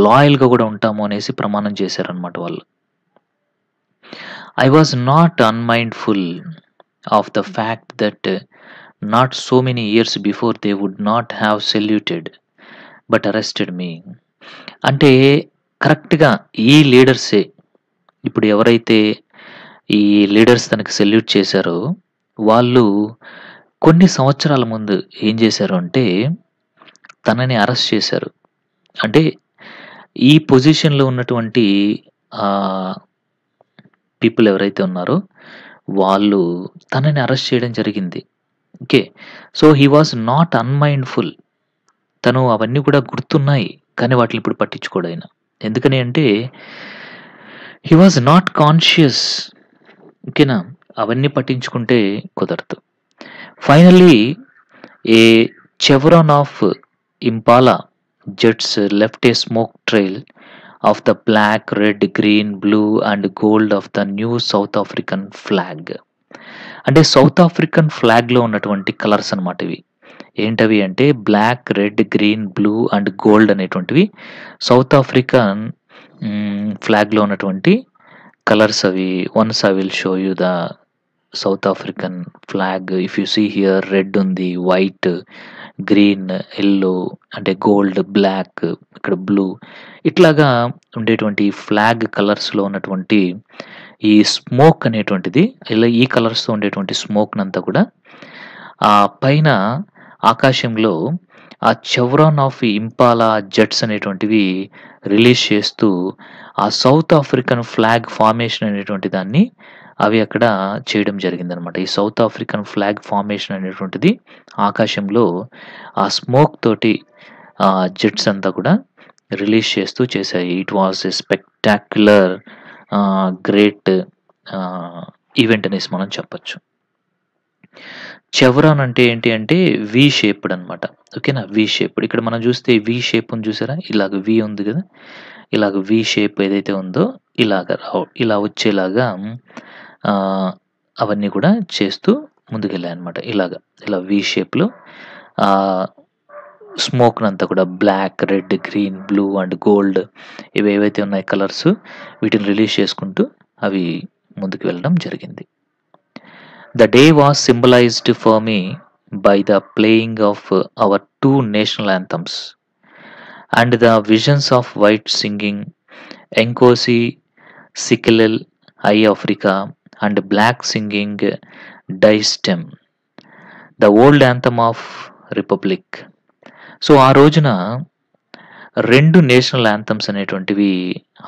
లాయల్‌గా గూడా ఉంటాము అనేసి ప్రమాణం చేశారన్నమాట వాళ్ళు. I was not unmindful of the fact that not so many years before they would not have saluted but arrested me. అంటే కరెక్ట్‌గా ఈ లీడర్సే ఇప్పుడు ఎవరైతే ఈ లీడర్స్ తనకి సెల్యూట్ చేశారో వాళ్ళు కొన్ని సంవత్సరాల ముందు ఏం చేశారు అంటే తనని అరెస్ట్ చేశారు. అంటే ఈ పొజిషన్‌లో ఉన్నటువంటి ఆహ్, పీపుల్ ఎవరైతే ఉన్నారో వాళ్ళు తనని అరెస్ట్ చేయడం జరిగింది. Okay. So, he was not unmindful. తను అవన్నీ కూడా గుర్తున్నాయి. కానీ వాటిని ఇప్పుడు పట్టించుకోడాయన. ఎందుకని అంటే హి వాస్ నాట్ కాన్షియస్. ఓకేనా? అవన్నీ పట్టించుకుంటే కుదరదు. Finally a chevron of Impala jets left a smoke trail of the black, red, green, blue and gold of the new South African flag. అంటే సౌత్ ఆఫ్రికన్ ఫ్లాగ్‌లో ఉన్నటువంటి కలర్స్ అన్నమాట ఇవి. ఏంటవి అంటే black, red, green, blue and gold అనేటువంటివి South African ఫ్లాగ్‌లో ఉన్నటువంటి కలర్స్ అవి. Once I will show you the South African flag. If you see here red ఉంది, వైట్, గ్రీన్, యెల్లో అంటే గోల్డ్, బ్లాక్, ఇక్కడ బ్లూ ఇట్లాగా ఉండేటువంటి ఫ్లాగ్ కలర్స్‌లో ఉన్నటువంటి ఈ స్మోక్ అనేటువంటిది ఇలా ఈ కలర్స్‌తో ఉండేటువంటి స్మోక్‌నంతా కూడా పైన ఆకాశంలో ఆ చెవరాన్ ఆఫ్ ఇంపాలా జెట్స్ అనేటువంటివి రిలీజ్ చేస్తూ ఆ సౌత్ ఆఫ్రికన్ ఫ్లాగ్ ఫార్మేషన్ అనేటువంటి దాన్ని అవి అక్కడ చేయడం జరిగిందనమాట. ఈ సౌత్ ఆఫ్రికన్ ఫ్లాగ్ ఫార్మేషన్ అనేటువంటిది ఆకాశంలో ఆ స్మోక్ తోటి జెట్స్ అంతా కూడా రిలీజ్ చేస్తూ చేశాయి. It was a spectacular great event అనేసి మనం చెప్పొచ్చు. చెవరాన్ అంటే ఏంటి అంటే వి షేప్డ్ అనమాట. ఓకేనా? వి షేప్డ్. ఇక్కడ మనం చూస్తే వి షేప్ ఉంది చూసారా? ఇలాగ వి ఉంది కదా! ఇలాగ వి షేప్ ఏదైతే ఉందో ఇలా వచ్చేలాగా అవన్నీ కూడా చేస్తూ ముందుకెళ్ళాయన్నమాట. ఇలా వి షేప్‌లో స్మోక్‌నంతా కూడా black, red, green, blue and gold ఇవేవైతే ఉన్నాయో కలర్స్ వీటిని రిలీజ్ చేసుకుంటూ అవి ముందుకు వెళ్ళడం జరిగింది. The day was symbolized for me by the playing of our two national anthems and the visions of white singing Nkosi Sikelel I Africa and black singing Die Stem, the old anthem of Republic. So ఆ రోజున 2 national anthems అనేటువంటివి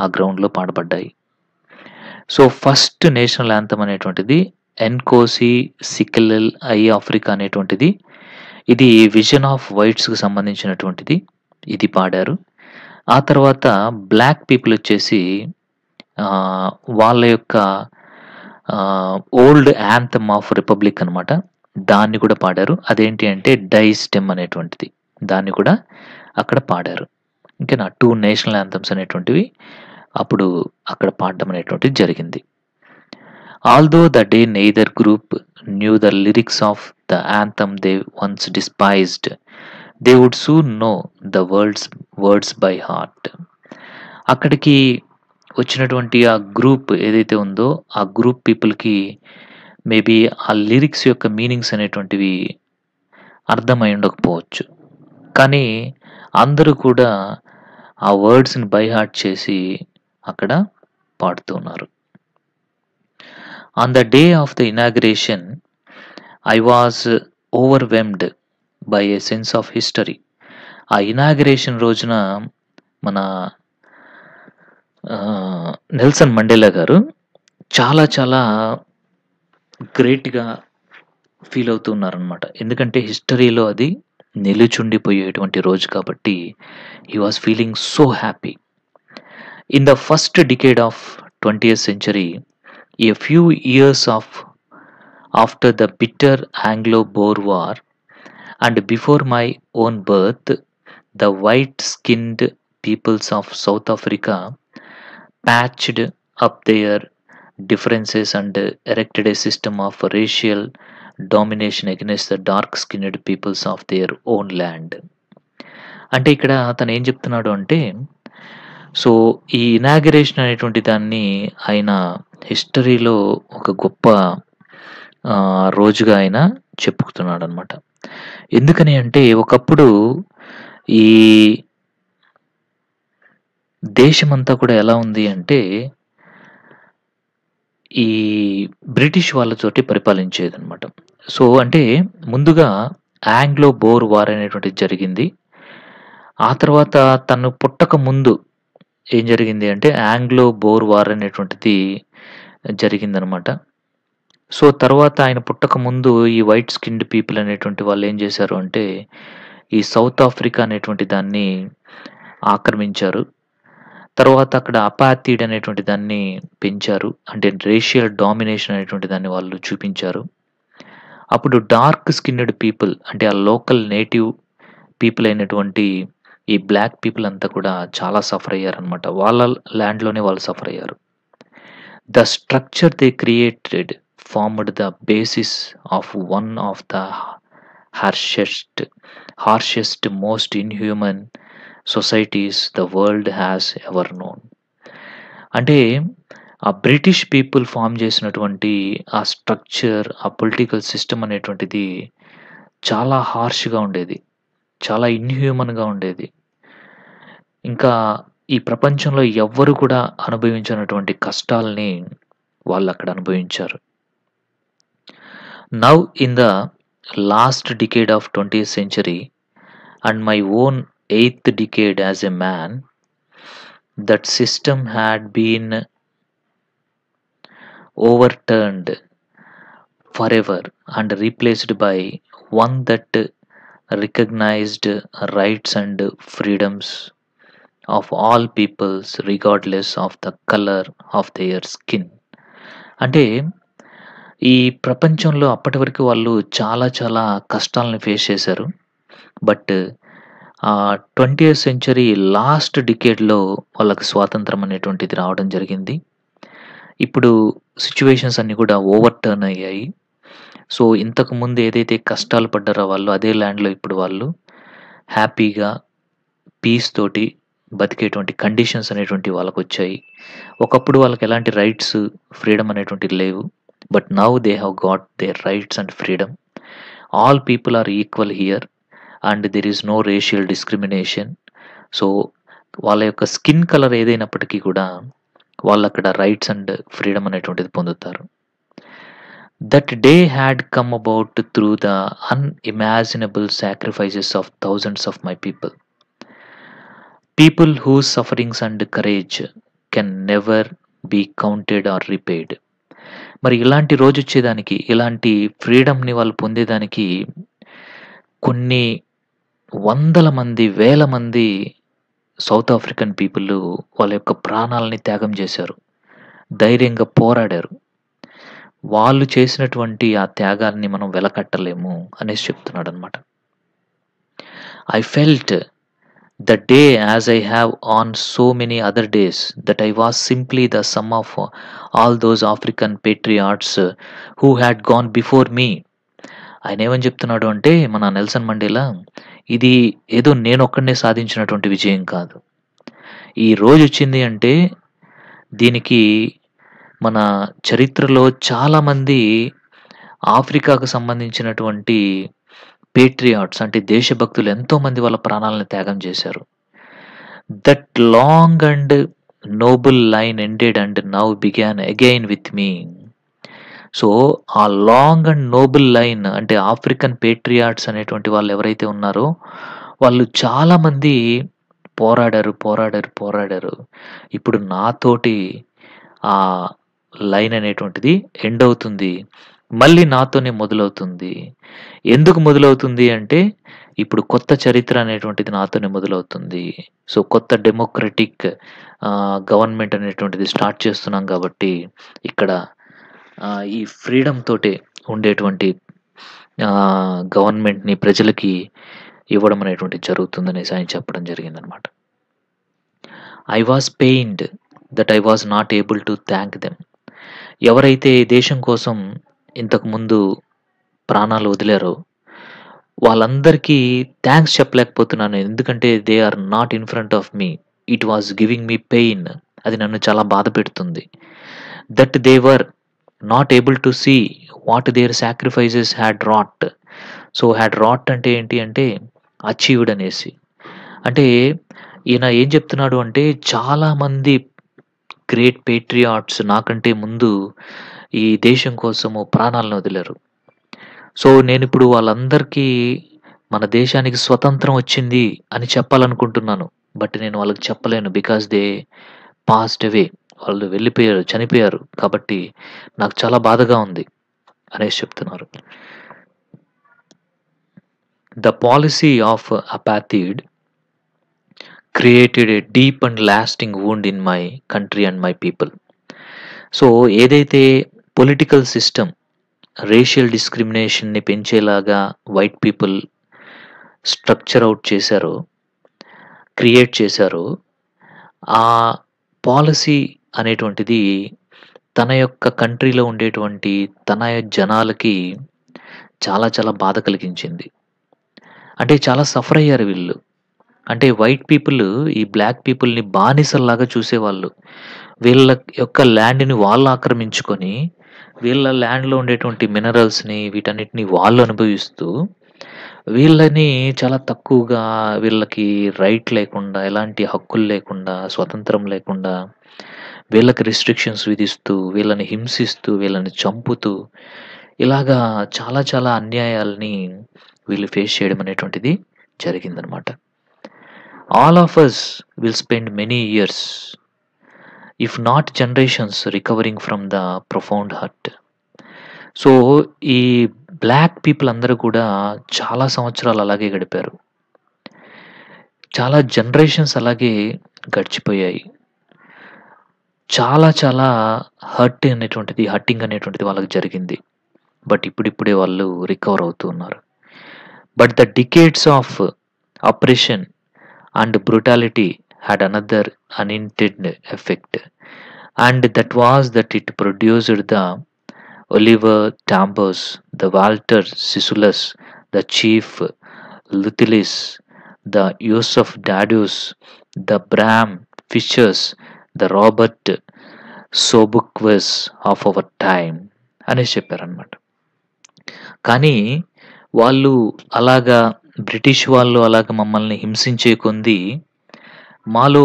ఆ గ్రౌండ్‌లో పాడబడ్డాయి. So first national anthem అనేటువంటిది ఎన్కోసి సికెలెల్ I Africa అనేటువంటిది. ఇది vision of వైట్స్‌కి సంబంధించినటువంటిది. ఇది పాడారు. ఆ తర్వాత బ్లాక్ పీపుల్ వచ్చేసి వాళ్ళ యొక్క ఓల్డ్ యాంథమ్ ఆఫ్ రిపబ్లిక్ అనమాట. దాన్ని కూడా పాడారు. అదేంటి అంటే డై స్టెమ్ అనేటువంటిది. దాన్ని కూడా అక్కడ పాడారు. ఓకేనా? 2 నేషనల్ యాంథమ్స్ అనేటువంటివి అప్పుడు అక్కడ పాడడం అనేటువంటిది జరిగింది. Although the day neither group knew the lyrics of the anthem they once despised, they would soon know the words by heart. అక్కడికి వచ్చినటువంటి ఆ గ్రూప్ ఏదైతే ఉందో ఆ గ్రూప్ పీపుల్‌కి మేబీ ఆ లిరిక్స్ యొక్క మీనింగ్స్ అనేటువంటివి అర్థమై ఉండకపోవచ్చు. కానీ అందరూ కూడా ఆ వర్డ్స్‌ని బై హార్ట్ చేసి అక్కడ పాడుతూ ఉన్నారు. On the day of the inauguration I was overwhelmed by a sense of history. ఆ ఇనాగ్రేషన్ రోజున మన నెల్సన్ మండేలా గారు చాలా చాలా గ్రేట్‌గా ఫీల్ అవుతూ ఉన్నారనమాట. ఎందుకంటే హిస్టరీలో అది నిలిచుండిపోయేటువంటి రోజు కాబట్టి he was feeling so happy. In the first decade of 20th century, a few years after the bitter Anglo-Boer War and before my own birth, the white-skinned peoples of South Africa patched up their differences and erected a system of racial domination against the dark-skinned peoples of their own land. అంటే ఇక్కడ తను ఏం చెప్తున్నాడు అంటే, so ఈ inauguration అనేటువంటి దాన్ని ఆయన హిస్టరీలో ఒక గొప్ప రోజుగా ఆయన చెప్పుకుతున్నాడనమాట. ఎందుకని అంటే ఒకప్పుడు ఈ దేశమంతా కూడా ఎలా ఉంది అంటే ఈ బ్రిటిష్ వాళ్ళతోటి పరిపాలించేదనమాట. సో అంటే ముందుగా ఆంగ్లో బోర్ వార్ అనేటువంటిది జరిగింది. ఆ తర్వాత తను పుట్టక ముందు ఏం జరిగింది అంటే ఆంగ్లో బోర్ వార్ అనేటువంటిది జరిగిందనమాట. సో తర్వాత ఆయన పుట్టక ముందు ఈ వైట్ స్కిన్డ్ పీపుల్ అనేటువంటి వాళ్ళు ఏం చేశారు అంటే ఈ సౌత్ ఆఫ్రికా అనేటువంటి దాన్ని ఆక్రమించారు. తర్వాత అక్కడ అపాథీడ్ అనేటువంటి దాన్ని పెంచారు. అంటే రేషియల్ డామినేషన్ అనేటువంటి దాన్ని వాళ్ళు చూపించారు. అప్పుడు డార్క్ స్కిన్డ్ పీపుల్ అంటే ఆ లోకల్ నేటివ్ పీపుల్ అయినటువంటి ఈ బ్లాక్ పీపుల్ అంతా కూడా చాలా సఫర్ అయ్యారనమాట. వాళ్ళ ల్యాండ్‌లోనే వాళ్ళు సఫర్ అయ్యారు. The structure they created formed the basis of one of the harshest most inhuman societies the world has ever known. అంటే ఆ బ్రిటిష్ పీపుల్ ఫార్మ్ చేసినటువంటి ఆ స్ట్రక్చర్, ఆ పొలిటికల్ సిస్టమ్ అనేటువంటిది చాలా హార్ష్‌గా ఉండేది. చాలా ఇన్‌హ్యూమన్‌గా ఉండేది. ఇంకా ఈ ప్రపంచంలో ఎవ్వరు కూడా అనుభవించనటువంటి కష్టాల్ని వాళ్ళక్కడ అనుభవించారు. Now in the last decade of 20th century and my own 8th decade as a man, that system had been overturned forever and replaced by one that recognized rights and freedoms of all peoples regardless of the color of their skin. అంటే ఈ ప్రపంచంలో అప్పటి వరకు వాళ్ళు చాలా చాలా కష్టాలను face చేశారు. బట్ 20th century లాస్ట్ డికేడ్‌లో వాళ్ళకి స్వాతంత్రం అనేటువంటిది రావడం జరిగింది. ఇప్పుడు సిట్యుయేషన్స్ అన్నీ కూడా ఓవర్‌టర్న్ అయ్యాయి. సో ఇంతకుముందు ఏదైతే కష్టాలు పడ్డారో వాళ్ళు అదే ల్యాండ్‌లో ఇప్పుడు వాళ్ళు హ్యాపీగా పీస్ తోటి బతికేటువంటి కండిషన్స్ అనేటువంటివి వాళ్ళకొచ్చాయి. ఒకప్పుడు వాళ్ళకి ఎలాంటి రైట్స్, ఫ్రీడమ్ అనేటువంటివి లేవు. But now they have got their rights and freedom. All people are equal here and there is no racial discrimination. So వాళ్ళ యొక్క స్కిన్ కలర్ ఏదైనప్పటికీ కూడా వాళ్ళక్కడ రైట్స్ అండ్ ఫ్రీడమ్ అనేటువంటిది పొందుతారు. That day had come about through the unimaginable sacrifices of thousands of my people. People whose sufferings and courage can never be counted or repaid. మరి ఇలాంటి రోజొచ్చేదానికి, ఇలాంటి ఫ్రీడమ్‌ని వాళ్ళు పొందేదానికి కొన్ని వందల మంది, వేల మంది సౌత్ ఆఫ్రికన్ పీపుల్ వాళ్ళ యొక్క ప్రాణాలని త్యాగం చేశారు. ధైర్యంగా పోరాడారు. వాళ్ళు చేసినటువంటి ఆ త్యాగాన్ని మనం వెలకట్టలేము అనేసి చెప్తున్నాడనమాట. I felt that day as I have on so many other days that I was simply the sum of all those African patriots who had gone before me. ఆయన ఏమని చెప్తున్నాడు అంటే మన నెల్సన్ మండేలా, ఇది ఏదో నేనొక్కడినే సాధించినటువంటి విజయం కాదు. ఈ రోజొచ్చింది అంటే దీనికి మన చరిత్రలో చాలామంది ఆఫ్రికాకు సంబంధించినటువంటి పేట్రియాట్స్ అంటే దేశభక్తులు ఎంతోమంది వాళ్ళ ప్రాణాలను త్యాగం చేశారు. That long and Nobel line ended and now began again with me. So, ఆ లాంగ్ అండ్ నోబుల్ లైన్ అంటే ఆఫ్రికన్ పేట్రియాట్స్ అనేటువంటి వాళ్ళు ఎవరైతే ఉన్నారో, వాళ్ళు చాలామంది పోరాడారు, పోరాడారు, పోరాడారు. ఇప్పుడు నాతోటి ఆ లైన్ అనేటువంటిది ఎండ్ అవుతుంది. మళ్ళీ నాతోనే మొదలవుతుంది. ఎందుకు మొదలవుతుంది అంటే, ఇప్పుడు కొత్త చరిత్ర అనేటువంటిది నాతోనే మొదలవుతుంది. సో, కొత్త డెమోక్రటిక్ గవర్నమెంట్ అనేటువంటిది స్టార్ట్ చేస్తున్నాం కాబట్టి, ఇక్కడ ఈ ఫ్రీడమ్ తోటే ఉండేటువంటి గవర్నమెంట్‌ని ప్రజలకి ఇవ్వడం అనేటువంటిది జరుగుతుందనేసి ఆయన చెప్పడం జరిగిందనమాట. I was pained that I was not able to thank them. ఎవరైతే ఈ దేశం కోసం ఇంతకుముందు ప్రాణాలు వదిలారో, వాళ్ళందరికీ థాంక్స్ చెప్పలేకపోతున్నాను. ఎందుకంటే they are not in front of me. It was giving me pain. అది నన్ను చాలా బాధ పెడుతుంది. That they were not able to see what their sacrifices had wrought. So, had wrought అంటే ఏంటి అంటే అచీవ్డ్ అనేసి. అంటే ఈయన ఏం చెప్తున్నాడు అంటే, చాలామంది గ్రేట్ పేట్రియాట్స్ నాకంటే ముందు ఈ దేశం కోసము ప్రాణాలను వదిలారు. సో, నేనిప్పుడు వాళ్ళందరికీ మన దేశానికి స్వతంత్రం వచ్చింది అని చెప్పాలనుకుంటున్నాను. బట్ నేను వాళ్ళకి చెప్పలేను. Because they passed away. వాళ్ళు వెళ్ళిపోయారు, చనిపోయారు. కాబట్టి నాకు చాలా బాధగా ఉంది అనేసి చెప్తున్నారు. The policy of apartheid created a deep and lasting wound in my country and my people. So, ఏదైతే పొలిటికల్ సిస్టమ్ రేషియల్ డిస్క్రిమినేషన్‌ని పెంచేలాగా వైట్ పీపుల్ స్ట్రక్చర్ అవుట్ చేశారో, క్రియేట్ చేశారో, ఆ పాలిసీ అనేటువంటిది తన యొక్క కంట్రీలో ఉండేటువంటి తన జనాలకి చాలా చాలా బాధ కలిగించింది. అంటే చాలా సఫర్ అయ్యారు వీళ్ళు. అంటే వైట్ పీపుల్ ఈ బ్లాక్ పీపుల్‌ని బానిసల్లాగా చూసేవాళ్ళు. వీళ్ళ యొక్క ల్యాండ్‌ని వాళ్ళు ఆక్రమించుకొని, వీళ్ళ ల్యాండ్‌లో ఉండేటువంటి మినరల్స్‌ని వీటన్నిటిని వాళ్ళు అనుభవిస్తూ, వీళ్ళని చాలా తక్కువగా, వీళ్ళకి రైట్ లేకుండా, ఎలాంటి హక్కులు లేకుండా, స్వతంత్రం లేకుండా, వీళ్ళకి రిస్ట్రిక్షన్స్ విధిస్తూ, వీళ్ళని హింసిస్తూ, వీళ్ళని చంపుతూ, ఇలాగా చాలా చాలా అన్యాయాల్ని వీళ్ళు ఫేస్ చేయడం అనేటువంటిది జరిగిందనమాట. All of us will spend many years, if not generations recovering from the profound hurt. So, ఈ బ్లాక్ పీపుల్ అందరూ కూడా చాలా సంవత్సరాలు అలాగే గడిపారు. చాలా జనరేషన్స్ అలాగే గడిచిపోయాయి. చాలా చాలా హర్టింగ్ అనేటువంటిది వాళ్ళకి జరిగింది. బట్ ఇప్పుడిప్పుడే వాళ్ళు రికవర్ అవుతూ ఉన్నారు. But the decades of oppression and brutality had another unintended effect, and that was that it produced the Oliver Tambos, the Walter Sissulus, the Chief Luthilis, the Joseph Dadus, the Bram Fishers, the Robert Sobukwas of our time అనేసి చెప్పారనమాట. కానీ వాళ్ళు అలాగా British వాళ్ళు అలాగా మమ్మల్ని హింసించే కొంది మాలో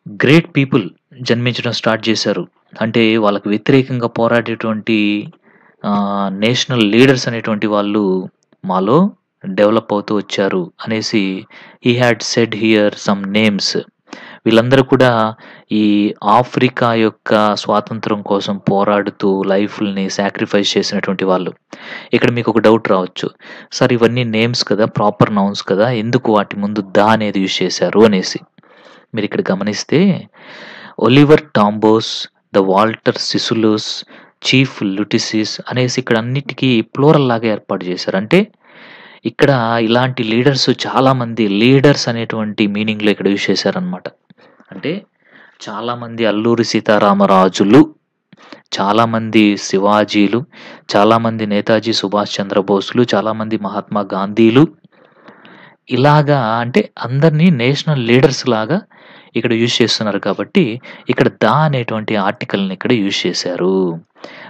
గ్రేట్ పీపుల్ జన్మించడం స్టార్ట్ చేశారు. అంటే వాళ్ళకి వ్యతిరేకంగా పోరాడేటువంటి నేషనల్ లీడర్స్ అనేటువంటి వాళ్ళు మాలో డెవలప్ అవుతూ వచ్చారు అనేసి he had said here some names. వీళ్ళందరూ కూడా ఈ ఆఫ్రికా యొక్క స్వాతంత్రం కోసం పోరాడుతూ లైఫ్‌ని సాక్రిఫైస్ చేసినటువంటి వాళ్ళు. ఇక్కడ మీకు ఒక డౌట్ రావచ్చు. సార్ ఇవన్నీ నేమ్స్ కదా, ప్రాపర్ నౌన్స్ కదా, ఎందుకు వాటి ముందు ద అనేది యూజ్ చేశారు అనేసి. మీరు ఇక్కడ గమనిస్తే ఒలివర్ టాంబోస్, ద వాల్టర్ సిసులోస్, చీఫ్ లుటిసిస్ అనేసి ఇక్కడ అన్నిటికీ ప్లూరల్ లాగా ఏర్పాటు చేశారు. అంటే ఇక్కడ ఇలాంటి లీడర్స్ చాలామంది, లీడర్స్ అనేటువంటి మీనింగ్‌లో ఇక్కడ యూజ్ చేశారనమాట. అంటే చాలామంది అల్లూరి సీతారామరాజులు, చాలామంది శివాజీలు, చాలామంది నేతాజీ సుభాష్ చంద్రబోస్‌లు, చాలామంది మహాత్మా గాంధీలు, ఇలాగా అంటే అందరినీ నేషనల్ లీడర్స్ లాగా ఇక్కడ యూజ్ చేస్తున్నారు కాబట్టి ఇక్కడ ద అనేటువంటి ఆర్టికల్‌ని ఇక్కడ యూజ్ చేశారు.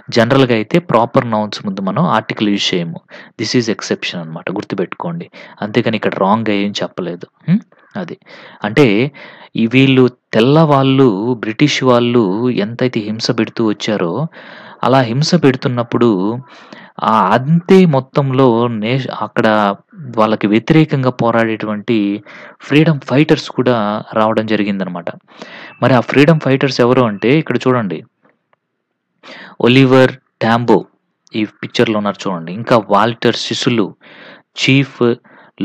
జనరల్‌గా అయితే ప్రాపర్ నౌన్స్ ముందు మనం ఆర్టికల్ యూజ్ చేయము. దిస్ ఈజ్ ఎక్సెప్షన్ అనమాట గుర్తుపెట్టుకోండి. అంతేగాని ఇక్కడ రాంగ్‌గా ఏం చెప్పలేదు. అది. అంటే వీళ్ళు తెల్లవాళ్ళు, బ్రిటిష్ వాళ్ళు ఎంతైతే హింస పెడుతూ వచ్చారో, అలా హింస పెడుతున్నప్పుడు అంతే మొత్తంలో అక్కడ వాళ్ళకి వ్యతిరేకంగా పోరాడేటువంటి ఫ్రీడమ్ ఫైటర్స్ కూడా రావడం జరిగిందనమాట. మరి ఆ ఫ్రీడమ్ ఫైటర్స్ ఎవరు అంటే ఇక్కడ చూడండి. ఒలివర్ టాంబో ఈ పిక్చర్‌లో ఉన్నారు చూడండి. ఇంకా వాల్టర్ సిసులు, చీఫ్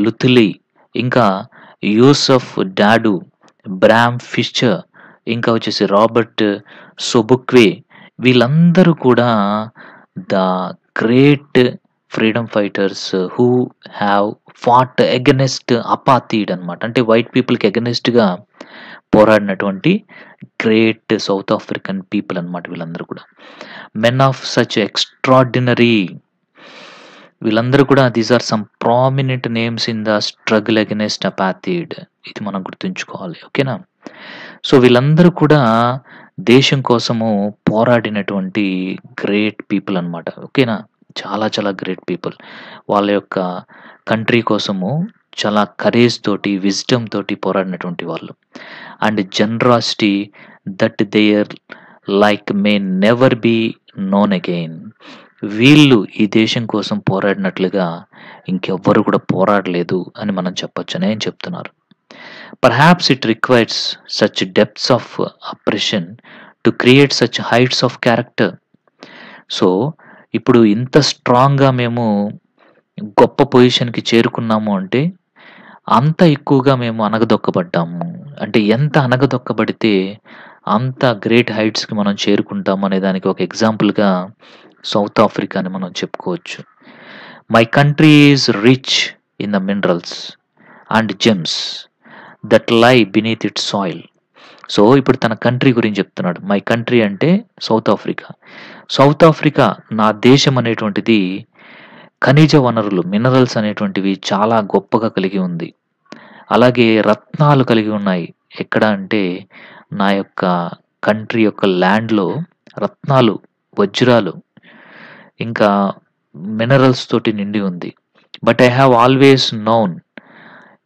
లుత్లీ, ఇంకా యూసఫ్ డాడు, బ్రామ్ ఫిషర్, ఇంకా వచ్చేసి రాబర్ట్ సోబుక్వే, వీళ్ళందరూ కూడా the great freedom fighters who have fought against apartheid అనమాట. అంటే వైట్ పీపుల్‌కి అగైన్స్ట్‌గా పోరాడినటువంటి గ్రేట్ సౌత్ ఆఫ్రికన్ పీపుల్ అనమాట వీళ్ళందరూ కూడా. మెన్ ఆఫ్ సచ్ ఎక్స్ట్రార్డినరీ, వీళ్ళందరూ కూడా these are some prominent names in the struggle against apartheid. ఇది మనం గుర్తుంచుకోవాలి. ఓకేనా? సో వీళ్ళందరూ కూడా దేశం కోసము పోరాడినటువంటి గ్రేట్ పీపుల్ అనమాట. ఓకేనా? చాలా చాలా గ్రేట్ పీపుల్. వాళ్ళ యొక్క కంట్రీ కోసము చాలా కరేజ్ తోటి, విజ్డమ్ తోటి పోరాడినటువంటి వాళ్ళు. And generosity that their like may never be known again. వీళ్ళు ఈ దేశం కోసం పోరాడినట్లుగా ఇంకెవ్వరు కూడా పోరాడలేదు అని మనం చెప్పొచ్చని ఆయన చెప్తున్నారు. Perhaps it requires such depths of oppression to create such heights of character. So ఇప్పుడు ఇంత స్ట్రాంగ్‌గా మేము గొప్ప పొజిషన్‌కి చేరుకున్నాము అంటే, అంత ఎక్కువగా మేము అణగదొక్కబడ్డాము. అంటే ఎంత అణగదొక్కబడితే అంత గ్రేట్ హైట్స్‌కి మనం చేరుకుంటాము అనే దానికి ఒక ఎగ్జాంపుల్‌గా సౌత్ ఆఫ్రికాని మనం చెప్పుకోవచ్చు. My country is rich in the minerals and gems that lie beneath its soil. So ఇప్పుడు తన కంట్రీ గురించి చెప్తున్నాడు. మై కంట్రీ అంటే సౌత్ ఆఫ్రికా. సౌత్ ఆఫ్రికా నా దేశం అనేటువంటిది ఖనిజ వనరులు, మినరల్స్ అనేటువంటివి చాలా గొప్పగా కలిగి ఉంది. అలాగే రత్నాలు కలిగి ఉన్నాయి. ఎక్కడ అంటే నా యొక్క కంట్రీ యొక్క ల్యాండ్‌లో రత్నాలు, వజ్రాలు, ఇంకా మినరల్స్ తోటి నిండి ఉంది. But I have always known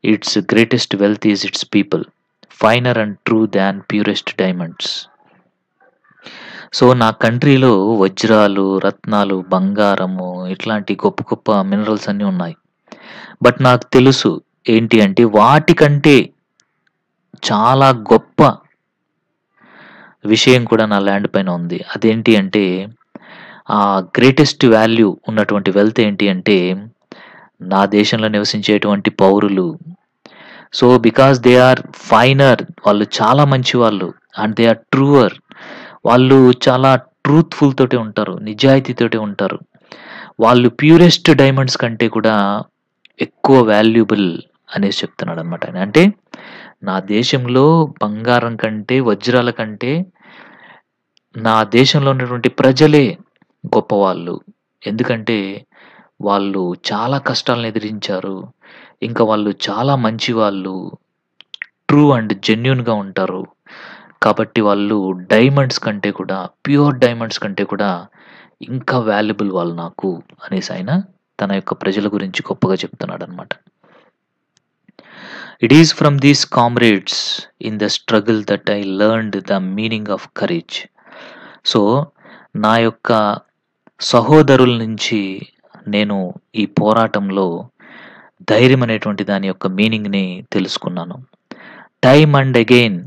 it's greatest wealth is it's people, finer and true than purest diamonds. So నా కంట్రీలో వజ్రాలు, రత్నాలు, బంగారము ఇట్లాంటి గొప్ప గొప్ప మినరల్స్ అన్నీ ఉన్నాయి. బట్ నాకు తెలుసు ఏంటి అంటే వాటికంటే చాలా గొప్ప విషయం కూడా నా ల్యాండ్ పైన ఉంది. అదేంటి అంటే గ్రేటెస్ట్ వాల్యూ ఉన్నటువంటి వెల్త్ ఏంటి అంటే నా దేశంలో నివసించేటువంటి పౌరులు. So because they are finer, వాళ్ళు చాలా మంచి వాళ్ళు. అండ్ దే ఆర్ ట్రూవర్, వాళ్ళు చాలా ట్రూత్ఫుల్ తోటి ఉంటారు, నిజాయితీతోటి ఉంటారు. వాళ్ళు ప్యూరెస్ట్ డైమండ్స్ కంటే కూడా ఎక్కువ వాల్యుబుల్ అనేసి చెప్తున్నాడు అనమాట ఆయన. అంటే నా దేశంలో బంగారం కంటే, వజ్రాల కంటే నా దేశంలో ఉన్నటువంటి ప్రజలే గొప్పవాళ్ళు. ఎందుకంటే వాళ్ళు చాలా కష్టాలను ఎదిరించారు. ఇంకా వాళ్ళు చాలా మంచి వాళ్ళు, ట్రూ అండ్ జెన్యూన్‌గా ఉంటారు. కాబట్టి వాళ్ళు డైమండ్స్ కంటే కూడా, ప్యూర్ డైమండ్స్ కంటే కూడా ఇంకా వాల్యుబుల్ వాళ్ళు నాకు అనేసి ఆయన తన యొక్క ప్రజల గురించి గొప్పగా చెప్తున్నాడనమాట. It is from these comrades in the struggle that I learned the meaning of courage. So నా యొక్క సహోదరుల నుంచి నేను ఈ పోరాటంలో ధైర్యం అనేటువంటి దాని యొక్క మీనింగ్‌ని తెలుసుకున్నాను. Time and again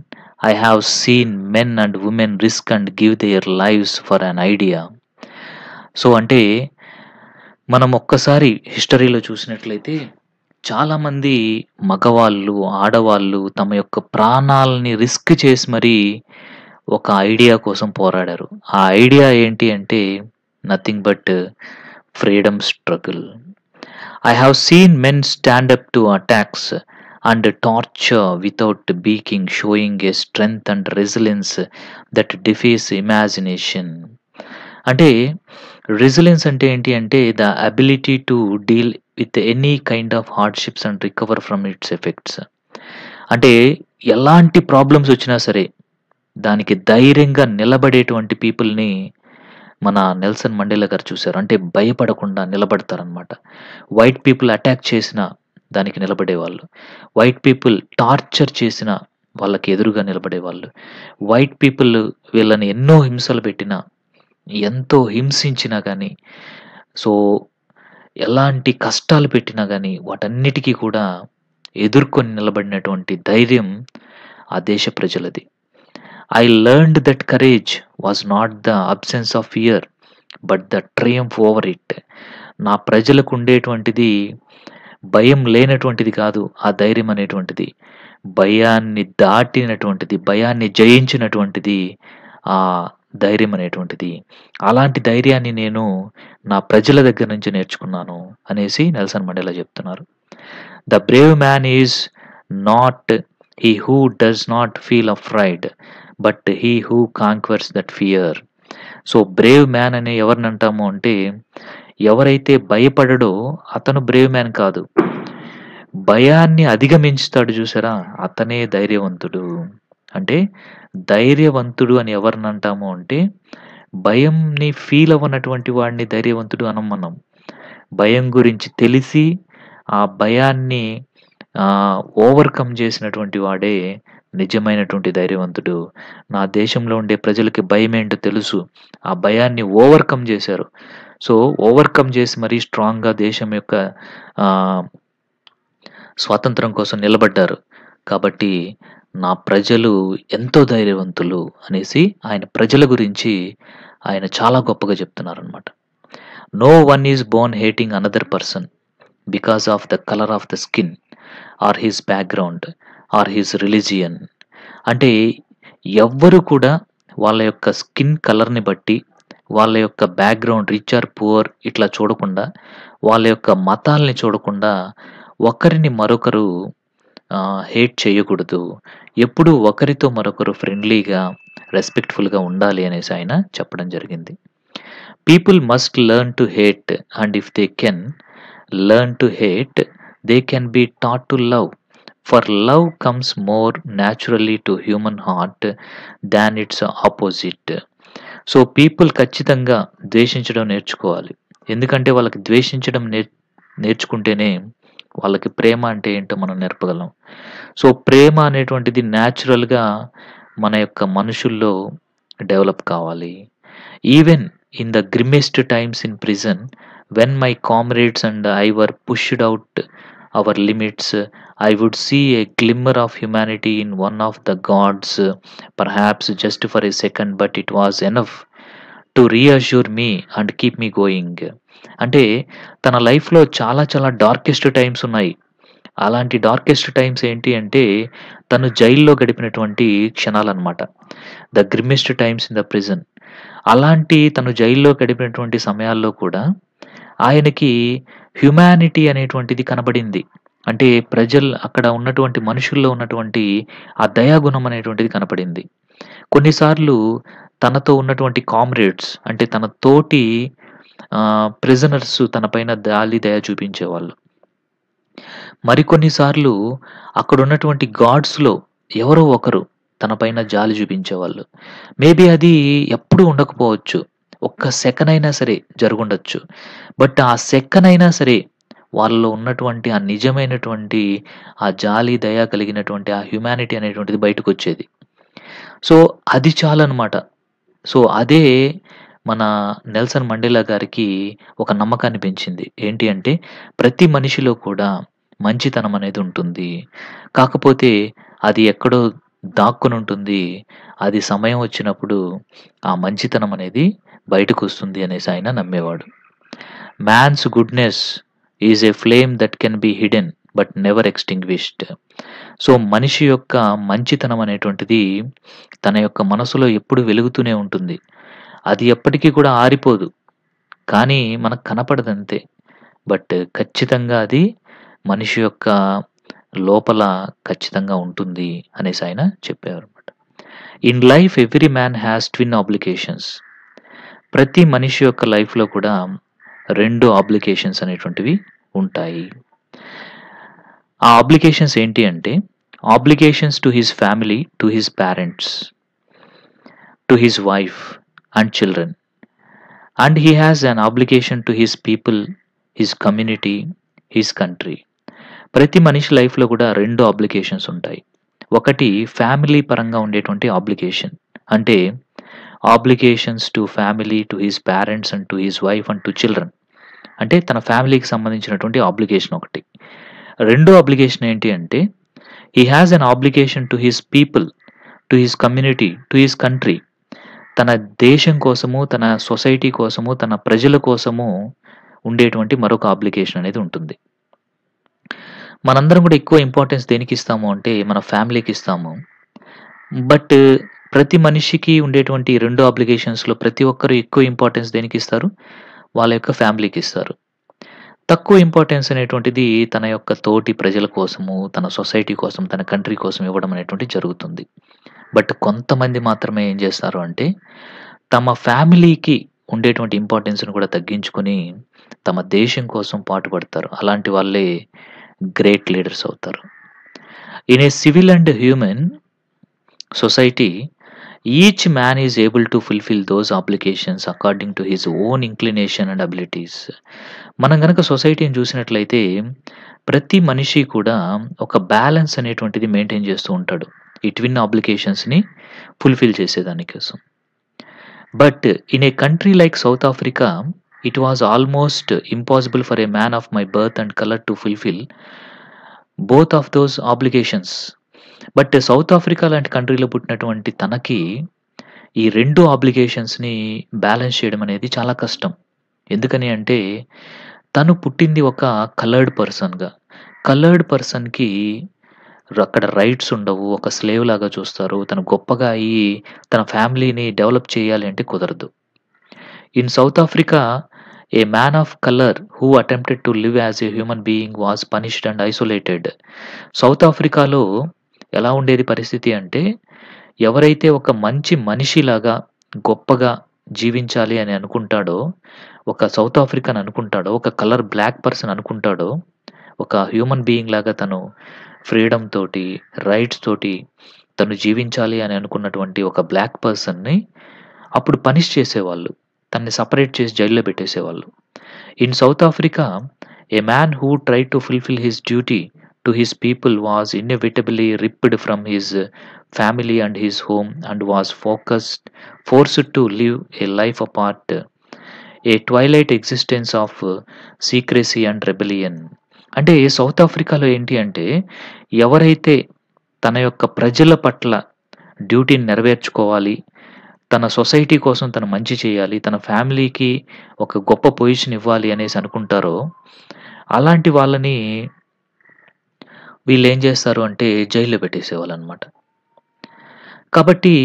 I have seen men and women risk and give there lives for an idea. So అంటే మనం ఒక్కసారి హిస్టరీలో చూసినట్లయితే చాలామంది మగవాళ్ళు, ఆడవాళ్ళు తమ యొక్క ప్రాణాలని రిస్క్ చేసి మరీ ఒక ఐడియా కోసం పోరాడారు. ఆ ఐడియా ఏంటి అంటే nothing but freedom struggle. I have seen men stand up to attacks and torture without beaking, showing a strength and resilience that defies imagination. అంటే రెసిలియన్స్ అంటే ఏంటి అంటే the ability to deal with any kind of hardships and recover from its effects. అంటే ఎలాంటి problems వచ్చినా సరే దానికి ధైర్యంగా నిలబడేటువంటి పీపుల్‌ని మన నెల్సన్ మండేలా గారు చూసారు. అంటే భయపడకుండా నిలబడతారనమాట. వైట్ పీపుల్ అటాక్ చేసినా దానికి నిలబడేవాళ్ళు. వైట్ పీపుల్ టార్చర్ చేసినా వాళ్ళకి ఎదురుగా నిలబడేవాళ్ళు. వైట్ పీపుల్ వీళ్ళని ఎన్నో హింసలు పెట్టినా, ఎంతో హింసించినా గానీ, సో ఎలాంటి కష్టాలు పెట్టినా గానీ వాటన్నిటికి కూడా ఎదుర్కొని నిలబడినటువంటి ధైర్యం ఆ దేశ ప్రజలది. I learned that courage was not the absence of fear, but the triumph over it. నా ప్రజలకు ఉండేటువంటిది భయం లేనటువంటిది కాదు ఆ ధైర్యం అనేటువంటిది. భయాన్ని దాటినటువంటిది, భయాన్ని జయించినటువంటిది ఆ ధైర్యం అనేటువంటిది. అలాంటి ధైర్యాన్ని నేను నా ప్రజల దగ్గర నుంచి నేర్చుకున్నాను అనేసి నెల్సన్ మండేలా చెప్తున్నారు. The brave man is not he who does not feel afraid, but he who conquers that fear. So Brave man అని ఎవరిని అంటాము అంటే, ఎవరైతే భయపడడో అతను బ్రేవ్ మ్యాన్ కాదు. భయాన్ని అధిగమించుతాడు చూసారా, అతనే ధైర్యవంతుడు. అంటే ధైర్యవంతుడు అని ఎవరిని అంటాము అంటే, భయంని ఫీల్ అవ్వనటువంటి వాడిని ధైర్యవంతుడు అనం మనం. భయం గురించి తెలిసి ఆ భయాన్ని ఓవర్‌కమ్ చేసినటువంటి వాడే నిజమైనటువంటి ధైర్యవంతుడు. నా దేశంలో ఉండే ప్రజలకి భయమేంటో తెలుసు. ఆ భయాన్ని ఓవర్‌కమ్ చేశారు. సో, ఓవర్‌కమ్ చేసి మరీ స్ట్రాంగ్‌గా దేశం యొక్క ఆహ్, స్వాతంత్రం కోసం నిలబడ్డారు. కాబట్టి నా ప్రజలు ఎంతో ధైర్యవంతులు అనేసి ఆయన ప్రజల గురించి ఆయన చాలా గొప్పగా చెప్తున్నారనమాట. No one is born hating another person because of the colour of the skin or his background or his religion. అంటే ఎవ్వరు కూడా వాళ్ళ యొక్క స్కిన్ కలర్‌ని బట్టి, వాళ్ళ యొక్క బ్యాక్‌గ్రౌండ్ రిచ్ ఆర్ పూర్ ఇట్లా చూడకుండా, వాళ్ళ యొక్క మతాల్ని చూడకుండా ఒకరిని మరొకరు హేట్ చేయకూడదు. ఎప్పుడూ ఒకరితో మరొకరు ఫ్రెండ్లీగా, రెస్పెక్ట్‌ఫుల్‌గా ఉండాలి అనేసి ఆయన చెప్పడం జరిగింది. People must learn to hate and if they can learn to hate, they can be taught to love. For love comes more naturally to human heart than its opposite. So people ఖచ్చితంగా ద్వేషించడం నేర్చుకోవాలి. ఎందుకంటే వాళ్ళకి ద్వేషించడం నేర్చుకుంటేనే వాళ్ళకి ప్రేమ అంటే ఏంటో మనం నేర్పగలం. So ప్రేమ అనేటువంటిది న్యాచురల్‌గా మన యొక్క మనుషుల్లో డెవలప్ కావాలి. Even in the grimmest times in prison, when my comrades and I were pushed out our limits, I would see a glimmer of humanity in one of the gods, perhaps just for a second, but it was enough to reassure me and keep me going. అంటే తన లైఫ్‌లో చాలా చాలా darkest times ఉన్నాయి. అలాంటి darkest times ఏంటి అంటే, తను జైల్‌లో గడిపినటువంటి క్షణాలనమాట. The grimmest times in the prison. అలాంటి తను జైల్‌లో గడిపినటువంటి సమయాల్లో కూడా ఆయనకి హ్యుమానిటీ అనేటువంటిది కనబడింది. అంటే అక్కడ ఉన్నటువంటి మనుషుల్లో ఉన్నటువంటి ఆ దయాగుణం అనేటువంటిది కనపడింది. కొన్నిసార్లు తనతో ఉన్నటువంటి కామ్రేడ్స్ అంటే తన తోటి ప్రిజనర్స్ తన పైన దయ చూపించేవాళ్ళు. మరికొన్ని సార్లు అక్కడున్నటువంటి గాడ్స్‌లో ఎవరో ఒకరు తన పైన జాలి చూపించేవాళ్ళు. మేబీ అది ఎప్పుడూ ఉండకపోవచ్చు. ఒక్క సెకన్ అయినా సరే జరుగుండొచ్చు. బట్ ఆ సెకన్ అయినా సరే వాళ్ళలో ఉన్నటువంటి ఆ నిజమైనటువంటి ఆ జాలి, దయ కలిగినటువంటి ఆ హ్యుమానిటీ అనేటువంటిది బయటకొచ్చేది. సో, అది చాలనమాట. సో, అదే మన నెల్సన్ మండేలా గారికి ఒక నమ్మకాన్ని పెంచింది. ఏంటి అంటే, ప్రతి మనిషిలో కూడా మంచితనం అనేది ఉంటుంది. కాకపోతే అది ఎక్కడో దాక్కునుంటుంది. అది సమయం వచ్చినప్పుడు ఆ మంచితనం అనేది బయటకొస్తుంది అనేసి ఆయన నమ్మేవాడు. Man's goodness is a flame that can be hidden but never extinguished. So, మనిషి యొక్క మంచితనం అనేటువంటిది తన యొక్క మనసులో ఎప్పుడు వెలుగుతూనే ఉంటుంది. అది ఎప్పటికీ కూడా ఆరిపోదు. కానీ మనకు కనపడదంతే. బట్ ఖచ్చితంగా అది మనిషి యొక్క లోపల ఖచ్చితంగా ఉంటుంది అనేసి ఆయన చెప్పారన్నమాట. In life every man has twin obligations. ప్రతి మనిషి యొక్క లైఫ్‌లో కూడా 2 ఆబ్లిగేషన్స్ అనేటువంటివి ఉంటాయి. ఆ ఆబ్లిగేషన్స్ ఏంటి అంటే, obligations to his family, to his parents, to his wife and children. And he has an obligation to his people, his community, his country. ప్రతి మనిషి లైఫ్‌లో కూడా 2 ఆబ్లిగేషన్స్ ఉంటాయి. ఒకటి ఫ్యామిలీ పరంగా ఉండేటువంటి ఆబ్లిగేషన్. అంటే obligations to family, to his parents and to his wife and to children. అంటే తన ఫ్యామిలీకి సంబంధించినటువంటి ఆబ్లిగేషన్ ఒకటి. రెండో ఆబ్లిగేషన్ ఏంటి అంటే he has an obligation to his people, to his community, to his country. తన దేశం కోసము, తన సొసైటీ కోసము, తన ప్రజల కోసము ఉండేటువంటి మరొక ఆబ్లిగేషన్ అనేది ఉంటుంది. మనందరం కూడా ఎక్కువ ఇంపార్టెన్స్ దేనికి ఇస్తాము అంటే మన ఫ్యామిలీకి ఇస్తాము. బట్ ప్రతి మనిషికి ఉండేటువంటి 2 ఆబ్లిగేషన్స్‌లో ప్రతి ఒక్కరు ఎక్కువ ఇంపార్టెన్స్ దేనికి ఇస్తారు? వాళ్ళ యొక్క ఫ్యామిలీకి ఇస్తారు. తక్కువ ఇంపార్టెన్స్ అనేటువంటిది తన యొక్క తోటి ప్రజల కోసము, తన సొసైటీ కోసం, తన కంట్రీ కోసం ఇవ్వడం అనేటువంటిది జరుగుతుంది. బట్ కొంతమంది మాత్రమే ఏం చేస్తారు అంటే తమ ఫ్యామిలీకి ఉండేటువంటి ఇంపార్టెన్స్‌ని కూడా తగ్గించుకొని తమ దేశం కోసం పాటుపడతారు. అలాంటి వాళ్ళే గ్రేట్ లీడర్స్ అవుతారు. In a civil and human society, each man is able to fulfil those applications according to his own inclination and abilities. మనం గనక సొసైటీని చూసినట్లయితే ప్రతి మనిషి కూడా ఒక బ్యాలెన్స్ అనేటువంటిది మెయింటైన్ చేస్తూ ఉంటాడు. ఈ ట్విన్ అప్లికేషన్స్‌ని ఫుల్‌ఫిల్ చేసేదాని కోసం. But in a country like south Africa, it was almost impossible for a man of my birth and colour to fulfil both of those obligations. But south Africa లాంటి కంట్రీలో పుట్టినటువంటి తనకి ఈ 2 ఆబ్లిగేషన్స్‌ని balance చేయడం అనేది చాలా కష్టం. ఎందుకని అంటే తను పుట్టింది ఒక కలర్డ్ పర్సన్‌గా. కలర్డ్ పర్సన్‌కి అక్కడ రైట్స్ ఉండవు. ఒక స్లేవ్ లాగా చూస్తారు. తను గొప్పగా అయ్యి తన ఫ్యామిలీని డెవలప్ చేయాలి అంటే కుదరదు. In South Africa, a man of colour who attempted to live as a human being was punished and isolated. South ఆఫ్రికాలో ఎలా ఉండేది పరిస్థితి అంటే ఎవరైతే ఒక మంచి మనిషిలాగా గొప్పగా జీవించాలి అని అనుకుంటాడో, ఒక సౌత్ ఆఫ్రికన్ అనుకుంటాడో, ఒక కలర్ బ్లాక్ పర్సన్ అనుకుంటాడో, ఒక హ్యూమన్ బీయింగ్ లాగా తను ఫ్రీడమ్ తోటి, రైట్స్ తోటి తను జీవించాలి అని అనుకున్నటువంటి ఒక బ్లాక్ పర్సన్‌ని అప్పుడు పనిష్ చేసేవాళ్ళు. తనని సెపరేట్ చేసి జైల్‌లో పెట్టేసేవాళ్ళు. In South Africa, a man who tried to fulfil his duty to his people was inevitably ripped from his family and his home and was forced to live a life apart, a twilight existence of secrecy and rebellion. అంటే South ఆఫ్రికాలో ఏంటి అంటే ఎవరైతే తన యొక్క ప్రజల పట్ల డ్యూటీని నెరవేర్చుకోవాలి, తన సొసైటీ కోసం తను మంచి చేయాలి, తన ఫ్యామిలీకి ఒక గొప్ప పొజిషన్ ఇవ్వాలి అనేసి అనుకుంటారో, అలాంటి వాళ్ళని వీళ్ళేం చేస్తారు అంటే జైల్‌లో పెట్టేసేవాళ్ళనమాట. కాబట్టి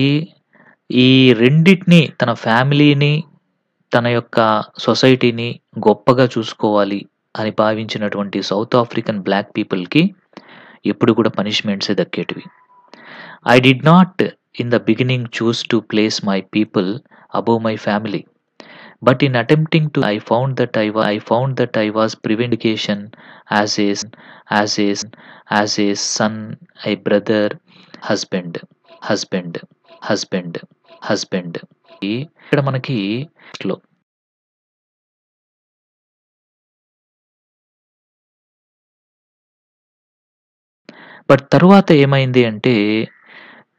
ఈ రెండిటిని తన ఫ్యామిలీని, తన యొక్క సొసైటీని గొప్పగా చూసుకోవాలి అని భావించినటువంటి సౌత్ ఆఫ్రికన్ బ్లాక్ పీపుల్‌కి ఎప్పుడు కూడా పనిష్మెంట్సే దక్కేటివి. I did not in the beginning choose to place my people above my family. But in attempting to I found that I was ప్రివిండికేషన్ as a son, a brother, husband, husband, husband, husband. ఇక్కడ మనకి లో but తరువాత ఏమైంది అంటే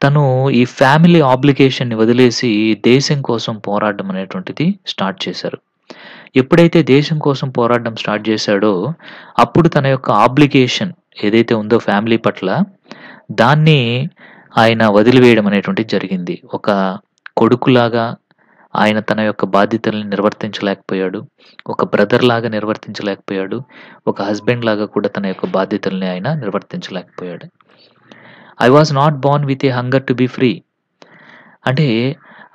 తను ఈ family ఆబ్లిగేషన్‌ని వదిలేసి దేశం కోసం పోరాడడం అనేటువంటిది స్టార్ట్ చేశారు. ఎప్పుడైతే దేశం కోసం పోరాడడం స్టార్ట్ చేశాడో, అప్పుడు తన యొక్క ఆబ్లిగేషన్ ఏదైతే ఉందో ఫ్యామిలీ పట్ల, దాన్ని ఆయన వదిలివేయడం అనేటువంటిది జరిగింది. ఒక కొడుకులాగా ఆయన తన యొక్క బాధ్యతల్ని నిర్వర్తించలేకపోయాడు. ఒక బ్రదర్‌లాగా నిర్వర్తించలేకపోయాడు. ఒక హస్బెండ్‌లాగా కూడా తన యొక్క బాధ్యతల్ని ఆయన నిర్వర్తించలేకపోయాడు. I was not born with a hunger to be free. అంటే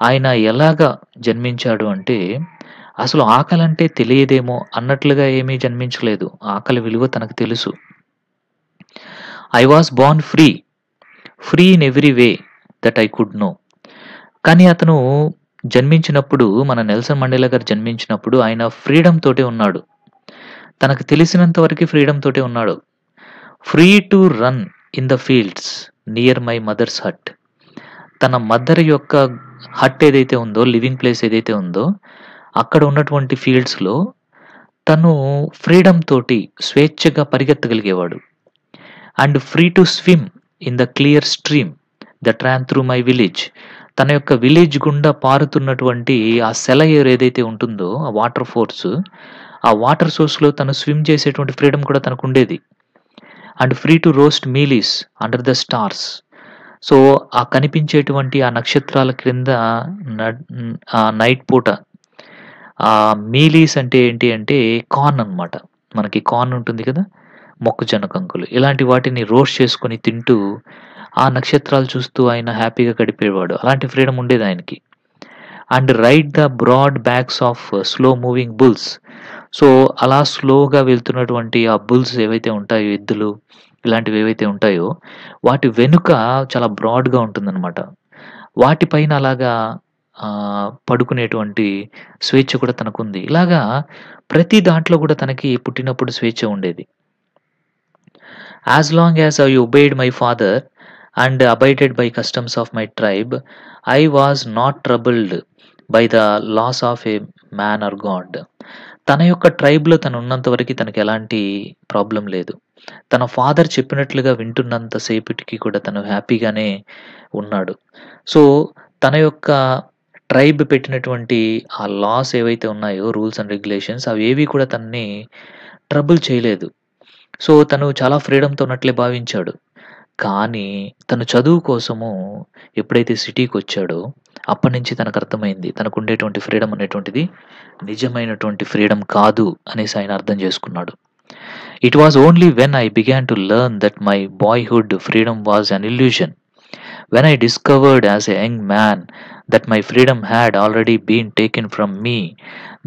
ఆయన ఎలాగా జన్మించాడు అంటే అసలు ఆకలంటే తెలియదేమో అన్నట్లుగా ఏమీ జన్మించలేదు. ఆకలి విలువ తనకు తెలుసు. I was born free, free in every way that I could know. కానీ అతను జన్మించినప్పుడు మన నెల్సన్ మండేలా గారు జన్మించినప్పుడు ఆయన ఫ్రీడమ్ తోటే ఉన్నాడు. తనకు తెలిసినంత వరకి ఫ్రీడమ్ తోటే ఉన్నాడు. Free to run in the fields near my mother's hut. తన మదర్ యొక్క హట్ ఏదైతే ఉందో, లివింగ్ ప్లేస్ ఏదైతే ఉందో, అక్కడ ఉన్నటువంటి ఫీల్డ్స్‌లో తను ఫ్రీడమ్ తోటి స్వేచ్ఛగా పరిగెత్తగలిగేవాడు. And free to swim in the clear stream that ran through my village. తన యొక్క విలేజ్ గుండా పారుతున్నటువంటి ఆ సెలయేరు ఏదైతే ఉంటుందో ఆ వాటర్ ఫోర్స్, ఆ వాటర్ సోర్స్‌లో తను స్విమ్ చేసేటువంటి ఫ్రీడమ్ కూడా తనకుండేది. And free to roast mealies under the stars. So, ఆ కనిపించేటువంటి ఆ నక్షత్రాల క్రింద ఆ నైట్ పూట మీలీస్ అంటే ఏంటి అంటే కార్న్ అన్నమాట. మనకి కార్న్ ఉంటుంది కదా! మొక్కజొన్న కంకులు. ఇలాంటి వాటిని రోస్ట్ చేసుకొని తింటూ, ఆ నక్షత్రాలు చూస్తూ ఆయన హ్యాపీగా గడిపేవాడు. అలాంటి ఫ్రీడమ్ ఉండేదాయనకి. And ride the broad backs of slow moving bulls. So, అలా స్లోగా వెళ్తున్నటువంటి ఆ బుల్స్ ఏవైతే ఉంటాయో ఎద్దులు, ఇలాంటివి ఏవైతే ఉంటాయో, వాటి వెనుక చాలా బ్రాడ్‌గా ఉంటుందనమాట. వాటిపైన అలాగా పడుకునేటువంటి స్వేచ్ఛ కూడా తనకుంది. ఇలాగా ప్రతి దాంట్లో కూడా తనకి పుట్టినప్పుడు స్వేచ్ఛ ఉండేది. As long as I obeyed my father and abided by customs of my tribe, I was not troubled by the laws of a man or God. తన యొక్క ట్రైబ్‌లో తనున్నంత వరకి తనకెలాంటి ప్రాబ్లమ్ లేదు. తన ఫాదర్ చెప్పినట్లుగా వింటున్నంత సేపటికి కూడా తను హ్యాపీగానే ఉన్నాడు. సో, తన యొక్క ట్రైబ్ పెట్టినటువంటి ఆ లాస్ ఏవైతే ఉన్నాయో రూల్స్ అండ్ రెగ్యులేషన్స్ అవేవి కూడా తనని ట్రబుల్ చేయలేదు. సో, తను చాలా ఫ్రీడమ్‌తో ఉన్నట్లే భావించాడు. కానీ తను చదువు కోసము ఎప్పుడైతే సిటీకొచ్చాడో అప్పటినుంచి తనకర్థమైంది. తనకుండేటువంటి ఫ్రీడమ్ అనేటువంటిది నిజమైనటువంటి ఫ్రీడమ్ కాదు అనేసి ఆయన అర్థం చేసుకున్నాడు. It was only when I began to learn that my boyhood freedom was an illusion. When I discovered as a young man that my freedom had already been taken from me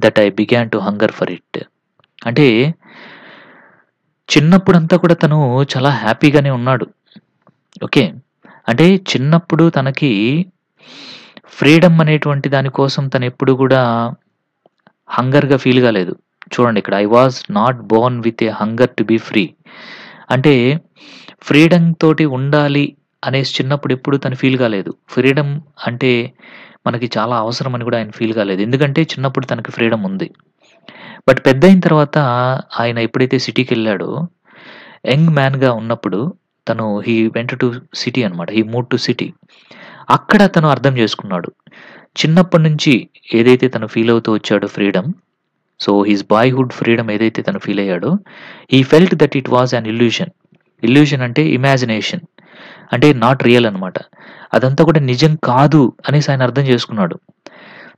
that I began to hunger for it. అంటే చిన్నప్పుడంతా కూడా తను చాలా హ్యాపీగానే ఉన్నాడు. Okay. అంటే చిన్నప్పుడు తనకి ఫ్రీడమ్ అనేటువంటి దాని కోసం తనెప్పుడు గూడా హంగర్‌గా ఫీల్ గాలేదు. చూడండి ఇక్కడ I was not born with a hunger to be free. అంటే ఫ్రీడమ్ తోటి ఉండాలి అనేసి చిన్నప్పుడు ఎప్పుడు తను ఫీల్ గాలేదు. ఫ్రీడమ్ అంటే మనకి చాలా అవసరం అని గూడా ఆయన ఫీల్ గాలేదు. ఎందుకంటే చిన్నప్పుడు తనకి ఫ్రీడమ్ ఉంది. బట్ పెద్దయిన తర్వాత ఆయన ఎప్పుడైతే సిటీకెళ్ళాడో యంగ్ మ్యాన్‌గా ఉన్నప్పుడు తను హి వెంట్ టు సిటీ అన్నమాట. హి మూవ్డ్ టు సిటీ. అక్కడ తను అర్థం చేసుకున్నాడు. చిన్నప్పటి నుంచి ఏదైతే తను ఫీల్ అవుతూ వచ్చాడో freedom, so his boyhood freedom ఏదైతే తను ఫీల్ అయ్యాడో, he felt that it was an illusion. Illusion అంటే ఇమాజినేషన్. అంటే నాట్ రియల్ అన్నమాట. అదంతా కూడా నిజం కాదు అనేసి ఆయన అర్థం చేసుకున్నాడు.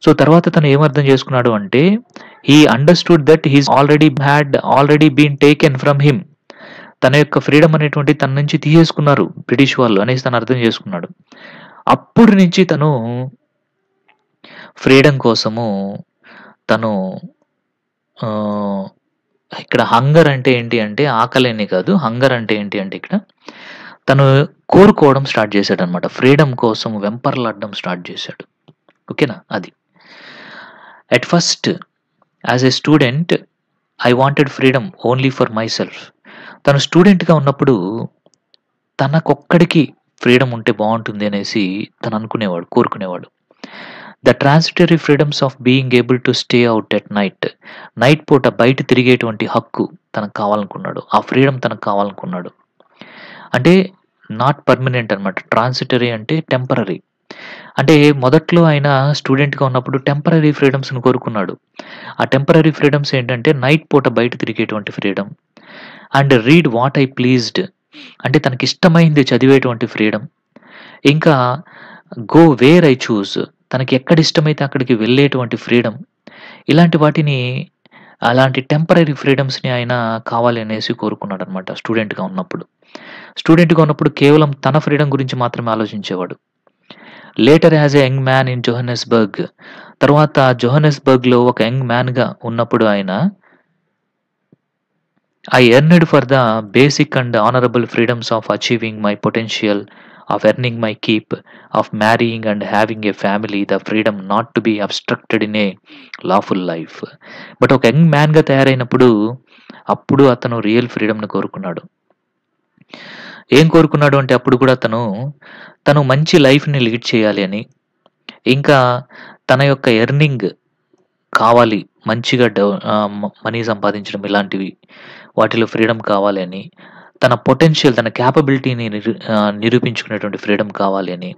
సో తర్వాత తను ఏమర్థం చేసుకున్నాడు అంటే, he understood that his already been taken from him. తన యొక్క ఫ్రీడమ్ అనేటువంటిది తన నుంచి తీసేసుకున్నారు బ్రిటిష్ వాళ్ళు అనేసి తను అర్థం చేసుకున్నాడు. అప్పటి నుంచి తను ఫ్రీడమ్ కోసము తను ఆహ్, ఇక్కడ హంగర్ అంటే ఏంటి అంటే ఆకలని కాదు. హంగర్ అంటే ఏంటి అంటే ఇక్కడ తను కోరుకోవడం స్టార్ట్ చేశాడన్నమాట. ఫ్రీడమ్ కోసం వెంపర్లాడడం స్టార్ట్ చేశాడు. ఓకేనా? అది. At first as a student I wanted freedom only for myself. తను స్టూడెంట్‌గా ఉన్నప్పుడు తనకొక్కడికి ఫ్రీడమ్ ఉంటే బావుంటుంది అనేసి తను అనుకునేవాడు, కోరుకునేవాడు. The transitory freedoms of being able to stay out at night. Night పూట బయట తిరిగేటువంటి హక్కు తనకు కావాలనుకున్నాడు. ఆ ఫ్రీడమ్ తనకు కావాలనుకున్నాడు. అంటే నాట్ పర్మనెంట్ అన్నమాట. ట్రాన్సిటరీ అంటే టెంపరరీ. అంటే మొదట్లో ఆయన స్టూడెంట్‌గా ఉన్నప్పుడు టెంపరరీ ఫ్రీడమ్స్‌ని కోరుకున్నాడు. ఆ టెంపరరీ ఫ్రీడమ్స్ ఏంటంటే నైట్ పూట బయట తిరిగేటువంటి freedom. And read what I pleased. అంటే తనకిష్టమైంది చదివేటువంటి ఫ్రీడమ్. ఇంకా గో వేర్ ఐ చూజ్. తనకి ఎక్కడ ఇష్టమైతే అక్కడికి వెళ్ళేటువంటి ఫ్రీడమ్. ఇలాంటి వాటిని అలాంటి టెంపరరీ ఫ్రీడమ్స్‌ని ఆయన కావాలి అనేసి కోరుకున్నాడన్నమాట స్టూడెంట్‌గా ఉన్నప్పుడు. స్టూడెంట్‌గా ఉన్నప్పుడు కేవలం తన ఫ్రీడమ్ గురించి మాత్రమే ఆలోచించేవాడు. Later as a young man in Johannesburg. తర్వాత జోహానెస్బర్గ్‌లో ఒక యంగ్ మ్యాన్‌గా ఉన్నప్పుడు ఆయన I yearned for the basic and honorable freedoms of achieving my potential, of earning my keep, of marrying and having a family, the freedom not to be obstructed in a lawful life. But ఒక young మ్యాన్‌గా తయారైనప్పుడు అప్పుడు అతను real ఫ్రీడమ్‌ని కోరుకున్నాడు. ఏం కోరుకున్నాడు అంటే అప్పుడు కూడా తను మంచి లైఫ్‌ని లీడ్ చేయాలి అని, ఇంకా తన యొక్క ఎర్నింగ్ కావాలి, మంచిగా మనీ సంపాదించడం ఇలాంటివి వాటిలో ఫ్రీడమ్ కావాలి అని, తన పొటెన్షియల్, తన క్యాపబిలిటీని నిరూపించుకునేటువంటి ఫ్రీడమ్ కావాలి అని,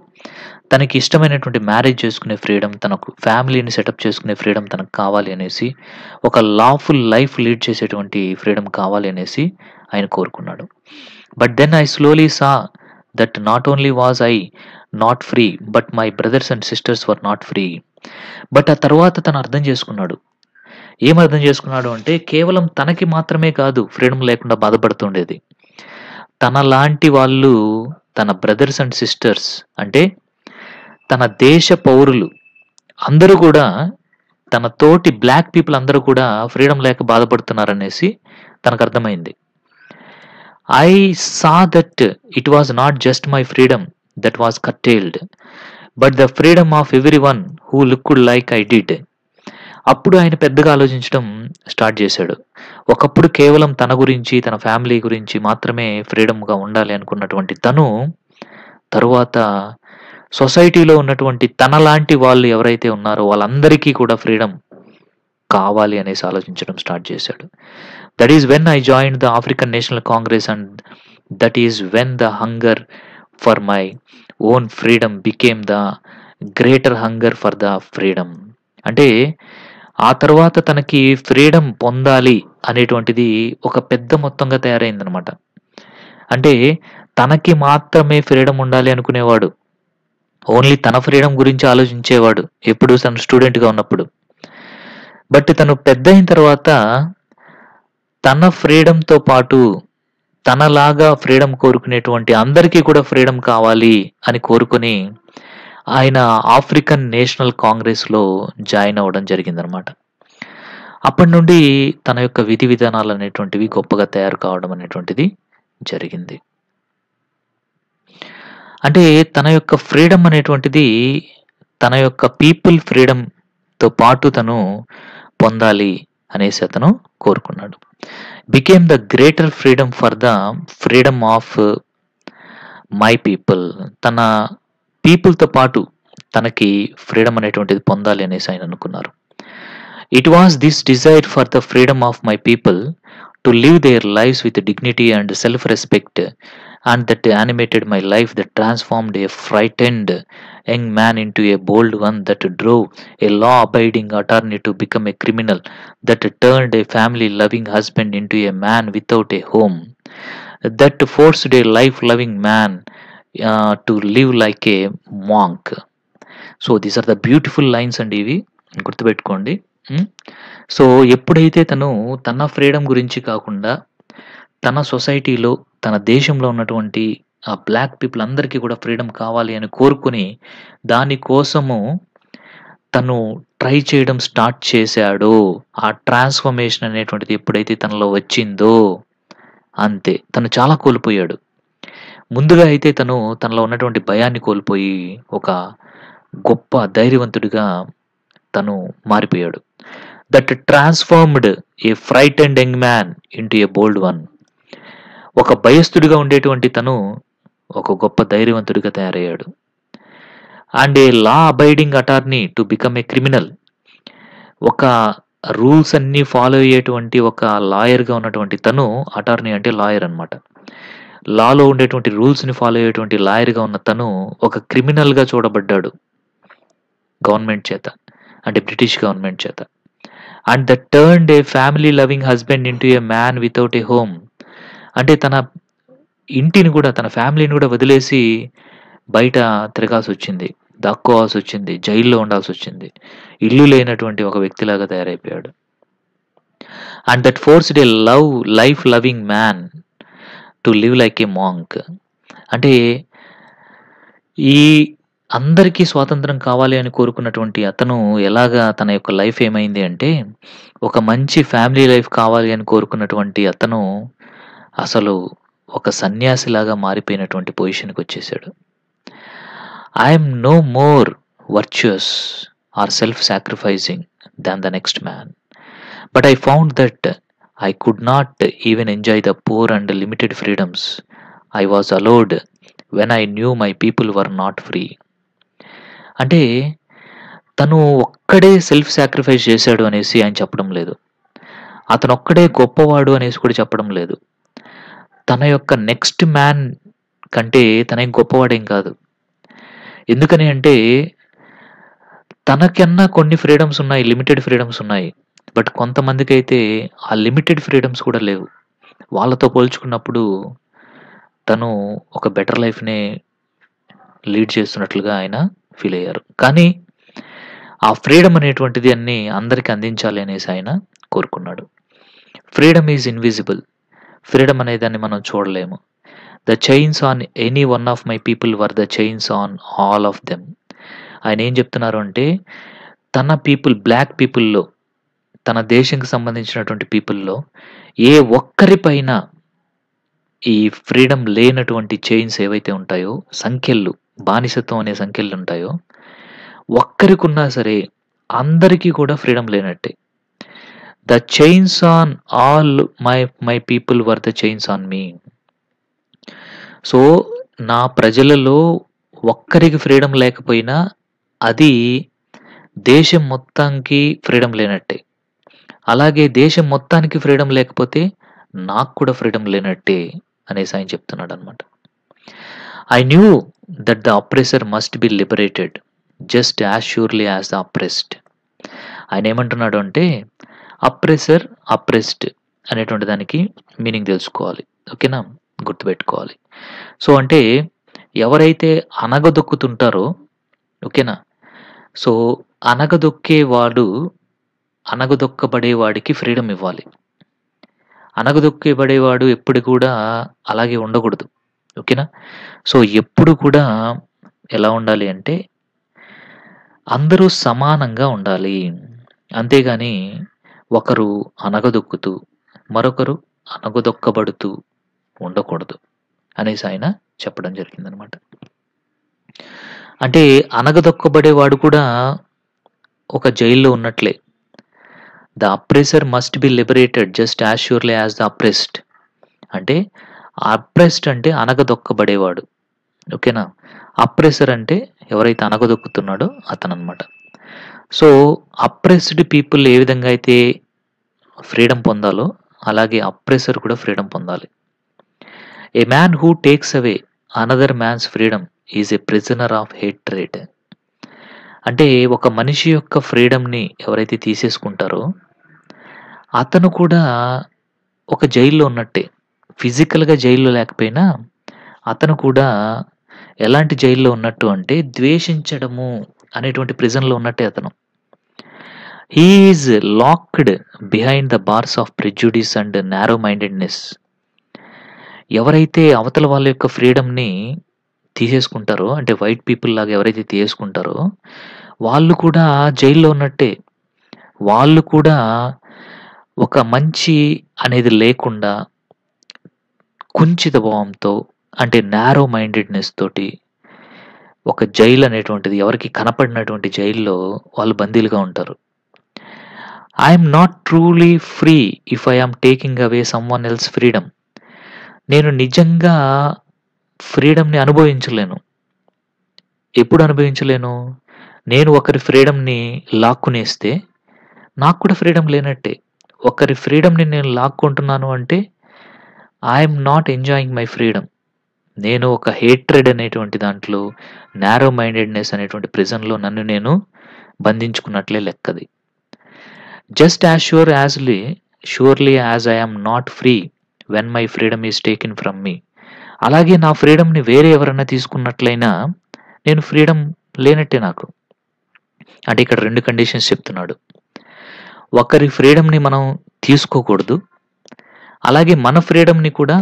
తనకి ఇష్టమైనటువంటి మ్యారేజ్ చేసుకునే ఫ్రీడమ్, తనకు ఫ్యామిలీని సెటప్ చేసుకునే ఫ్రీడమ్ తనకు కావాలి అనేసి, ఒక లాఫుల్ లైఫ్ లీడ్ చేసేటువంటి ఫ్రీడమ్ కావాలి అనేసి ఆయన కోరుకున్నాడు. But then I slowly saw that not only was I not free, but my brothers and sisters were not free. But ఆ తర్వాత తను అర్థం చేసుకున్నాడు. ఏం అర్థం చేసుకున్నాడు అంటే, కేవలం తనకి మాత్రమే కాదు ఫ్రీడమ్ లేకుండా బాధపడుతుండేది. తనలాంటి వాళ్ళు, తన బ్రదర్స్ అండ్ సిస్టర్స్ అంటే తన దేశ పౌరులు అందరూ కూడా, తన తోటి బ్లాక్ పీపుల్ అందరూ కూడా ఫ్రీడమ్ లేక బాధపడుతున్నారనేసి తనకు అర్థమైంది. I saw that it was not just my freedom that was curtailed, but the freedom of everyone who looked like I did. అప్పుడు ఆయన పెద్దగా ఆలోచించడం స్టార్ట్ చేశాడు. ఒకప్పుడు కేవలం తన గురించి, తన ఫ్యామిలీ గురించి మాత్రమే ఫ్రీడమ్‌గా ఉండాలి అనుకున్నటువంటి తను, తరువాత సొసైటీలో ఉన్నటువంటి తనలాంటి వాళ్ళు ఎవరైతే ఉన్నారో వాళ్ళందరికీ కూడా ఫ్రీడమ్ కావాలి అనేసి ఆలోచించడం స్టార్ట్ చేశాడు. That is when I joined the African national Congress and that is when the hunger for my own freedom became the greater hunger for the freedom. అంటే ఆ తర్వాత తనకి ఫ్రీడమ్ పొందాలి అనేటువంటిది ఒక పెద్ద మొత్తంగా తయారైందనమాట. అంటే తనకి మాత్రమే ఫ్రీడమ్ ఉండాలి అనుకునేవాడు. ఓన్లీ తన ఫ్రీడమ్ గురించి ఆలోచించేవాడు ఎప్పుడు తను స్టూడెంట్‌గా ఉన్నప్పుడు. బట్ తను పెద్దయిన తర్వాత తన ఫ్రీడమ్‌తో పాటు తనలాగా ఫ్రీడమ్ కోరుకునేటువంటి అందరికీ కూడా ఫ్రీడమ్ కావాలి అని కోరుకొని ఆయన ఆఫ్రికన్ నేషనల్ కాంగ్రెస్‌లో జాయిన్ అవ్వడం జరిగిందనమాట. అప్పటి నుండి తన యొక్క విధి విధానాలు అనేటువంటివి గొప్పగా తయారు కావడం అనేటువంటిది జరిగింది. అంటే తన యొక్క ఫ్రీడమ్ అనేటువంటిది తన యొక్క పీపుల్ ఫ్రీడమ్‌తో పాటు తను పొందాలి అనేసి అతను కోరుకున్నాడు. Became the greater freedom for the freedom of my people. తన పీపుల్‌తో పాటు తనకి ఫ్రీడమ్ అనేటువంటిది పొందాలి అనేసి ఆయన అనుకున్నారు. It was this desire for the freedom of my people to live there lives with dignity and self respect and that animated my life, that transformed a frightened young man into a bold one, that drove a law-abiding attorney to become a criminal, that turned a family-loving husband into a man without a home, that forced a life-loving man to live like a monk. So these are the beautiful lines అండి, ఇవి గుర్తుపెట్టుకోండి. So ఎప్పుడైతే తను తన freedom గురించి కాకుండా తన సొసైటీలో, తన దేశంలో ఉన్నటువంటి ఆ బ్లాక్ పీపుల్ అందరికీ కూడా ఫ్రీడమ్ కావాలి అని కోరుకొని దానికోసము తను ట్రై చేయడం స్టార్ట్ చేశాడో, ఆ ట్రాన్స్ఫర్మేషన్ అనేటువంటిది ఎప్పుడైతే తనలో వచ్చిందో అంతే తను చాలా కోల్పోయాడు. ముందుగా అయితే తనలో ఉన్నటువంటి భయాన్ని కోల్పోయి ఒక గొప్ప ధైర్యవంతుడిగా తను మారిపోయాడు. That transformed a frightened young man into a bold one. ఒక భయస్థుడిగా ఉండేటువంటి తను ఒక గొప్ప ధైర్యవంతుడిగా తయారయ్యాడు. And a law abiding attorney to become a criminal. ఒక రూల్స్ అన్ని ఫాలో అయ్యేటువంటి ఒక లాయర్గా ఉన్నటువంటి తను, అటార్నీ అంటే లాయర్ అనమాట, లాలో ఉండేటువంటి రూల్స్ని ఫాలో అయ్యేటువంటి లాయర్గా ఉన్న తను ఒక క్రిమినల్గా చూడబడ్డాడు గవర్నమెంట్ చేత, అంటే బ్రిటిష్ గవర్నమెంట్ చేత. And the turned A family loving husband into A man without a home. అంటే తన ఇంటిని కూడా, తన ఫ్యామిలీని కూడా వదిలేసి బయట తిరగాల్సి వచ్చింది, దాక్కోవాల్సి వచ్చింది, జైల్లో ఉండాల్సి వచ్చింది, ఇల్లు లేనటువంటి ఒక వ్యక్తిలాగా తయారైపోయాడు. And that forced a life loving man to live like a monk. అంటే ఈ అందరికీ స్వాతంత్రం కావాలి అని కోరుకున్నటువంటి అతను ఎలాగా తన యొక్క లైఫ్ ఏమైంది అంటే, ఒక మంచి ఫ్యామిలీ లైఫ్ కావాలి అని కోరుకున్నటువంటి అతను అసలు ఒక సన్యాసిలాగా మారిపోయినటువంటి పొజిషన్కి వచ్చేసాడు. I am no more virtuous or self sacrificing than the next man, but I found that I could not even enjoy the poor and limited freedoms I was allowed when I knew my people were not free. అంటే తను ఒక్కడే self sacrifice చేశాడు అనేసి ఆయన చెప్పడం లేదు. అతనొక్కడే గొప్పవాడు అనేసి కూడా చెప్పడం లేదు. తన యొక్క నెక్స్ట్ మ్యాన్ కంటే తనేం గొప్పవాడేం కాదు. ఎందుకని అంటే తనకన్నా కొన్ని ఫ్రీడమ్స్ ఉన్నాయి. లిమిటెడ్ ఫ్రీడమ్స్ ఉన్నాయి. బట్ కొంతమందికైతే ఆ లిమిటెడ్ ఫ్రీడమ్స్ కూడా లేవు. వాళ్ళతో పోల్చుకున్నప్పుడు తను ఒక బెటర్ లైఫ్‌నే లీడ్ చేస్తున్నట్లుగా ఆయన ఫీల్ అయ్యారు. కానీ ఆ ఫ్రీడమ్ అనేటువంటిది అందరికి అందించాలి అనేసి ఆయన కోరుకున్నాడు. Freedom is invisible. ఫ్రీడమ్ అనే దాన్ని మనం చూడలేము. The chains on any one of my people were the chains on all of them. ఆయన ఏం చెప్తున్నారు అంటే తన పీపుల్ బ్లాక్ పీపుల్‌లో, తన దేశంకి సంబంధించినటువంటి పీపుల్‌లో ఏ ఒక్కరిపైన ఈ ఫ్రీడమ్ లేనటువంటి చైన్స్ ఏవైతే ఉంటాయో, సంకెళ్ళు, బానిసత్వం అనే సంకెళ్ళు ఉంటాయో, ఒక్కరికున్నా సరే అందరికీ కూడా ఫ్రీడమ్ లేనట్టే. The chains on all my people were the chains on me. So నా ప్రజలలో ఒక్కరికి ఫ్రీడమ్ లేకపోయినా అది దేశం మొత్తానికి ఫ్రీడమ్ లేనట్టే. అలాగే దేశం మొత్తానికి ఫ్రీడమ్ లేకపోతే నాకు కూడా ఫ్రీడమ్ లేనట్టే అనేసి ఆయన చెప్తున్నాడనమాట. I knew that the oppressor must be liberated just as surely as the oppressed. ఆయన ఏమంటున్నాడు అంటే అప్రెసర్, అప్రెస్డ్ అనేటువంటి దానికి మీనింగ్ తెలుసుకోవాలి. ఓకేనా? గుర్తుపెట్టుకోవాలి. సో అంటే ఎవరైతే అణగదొక్కుతుంటారో, ఓకేనా? సో అణగదొక్కబడేవాడికి ఫ్రీడమ్ ఇవ్వాలి. అణగదొక్కబడేవాడు ఎప్పుడు కూడా అలాగే ఉండకూడదు. ఓకేనా? సో ఎప్పుడు కూడా ఎలా ఉండాలి అంటే అందరూ సమానంగా ఉండాలి. అంతేగాని ఒకరు అణగదొక్కుతూ మరొకరు అణగదొక్కబడుతూ ఉండకూడదు అనేసి ఆయన చెప్పడం జరిగిందనమాట. అంటే అణగదొక్కబడేవాడు కూడా ఒక జైల్లో ఉన్నట్లే. The oppressor must be liberated just as surely as the oppressed. అంటే అప్రెస్డ్ అంటే అణగదొక్కబడేవాడు. ఓకేనా? అప్రెసర్ అంటే ఎవరైతే అణగదొక్కుతున్నాడో అతననమాట. సో అప్రెస్డ్ పీపుల్ ఏ విధంగా అయితే ఫ్రీడమ్ పొందాలో అలాగే అప్రెసర్ కూడా ఫ్రీడమ్ పొందాలి. A man who takes away another man's freedom is a prisoner of hatred. అంటే ఒక మనిషి యొక్క ఫ్రీడమ్‌ని ఎవరైతే తీసేసుకుంటారో అతను కూడా ఒక జైల్లో ఉన్నట్టే. ఫిజికల్‌గా జైల్లో లేకపోయినా అతను కూడా ఎలాంటి జైల్లో ఉన్నట్టు అంటే ద్వేషించడము అనేటువంటి ప్రిజన్‌లో ఉన్నట్టే అతను. He is locked behind the bars of prejudice and narrow mindedness. ఎవరైతే అవతల వాళ్ళ యొక్క ఫ్రీడమ్‌ని తీసేసుకుంటారో, అంటే వైట్ పీపుల్ లాగా ఎవరైతే తీసేసుకుంటారో వాళ్ళు కూడా జైల్లో ఉన్నట్టే. వాళ్ళు కూడా ఒక మంచి అనేది లేకుండా కుంచిత భావంతో, అంటే నారో మైండెడ్‌నెస్ తోటి ఒక జైలు అనేటువంటిది ఎవరికీ కనపడినటువంటి జైల్లో వాళ్ళు బందీలుగా ఉంటారు. I am not truly free if I am taking away someone else freedom. నేను నిజంగా ఫ్రీడమ్‌ని అనుభవించలేను. ఎప్పుడు అనుభవించలేను? నేను ఒకరి ఫ్రీడమ్‌ని లాక్కునేస్తే నాకు కూడా ఫ్రీడమ్ లేనట్టే. ఒకరి ఫ్రీడమ్‌ని నేను లాక్కుంటున్నాను అంటే I am not enjoying my freedom. నేను ఒక హేట్రెడ్ అనేటువంటి దాంట్లో, నారో మైండెడ్‌నెస్ అనేటువంటి ప్రిజన్‌లో నన్ను నేను బంధించుకున్నట్లే లెక్కది. Just as surely as I am not free when my freedom is taken from me. అలాగే నా ఫ్రీడమ్‌ని వేరే ఎవరైనా తీసుకున్నట్లయినా నేను ఫ్రీడమ్ లేనట్టే నాకు. అంటే ఇక్కడ 2 కండిషన్స్ చెప్తున్నాడు. ఒకరి ఫ్రీడమ్‌ని మనం తీసుకోకూడదు. అలాగే మన ఫ్రీడమ్‌ని కూడా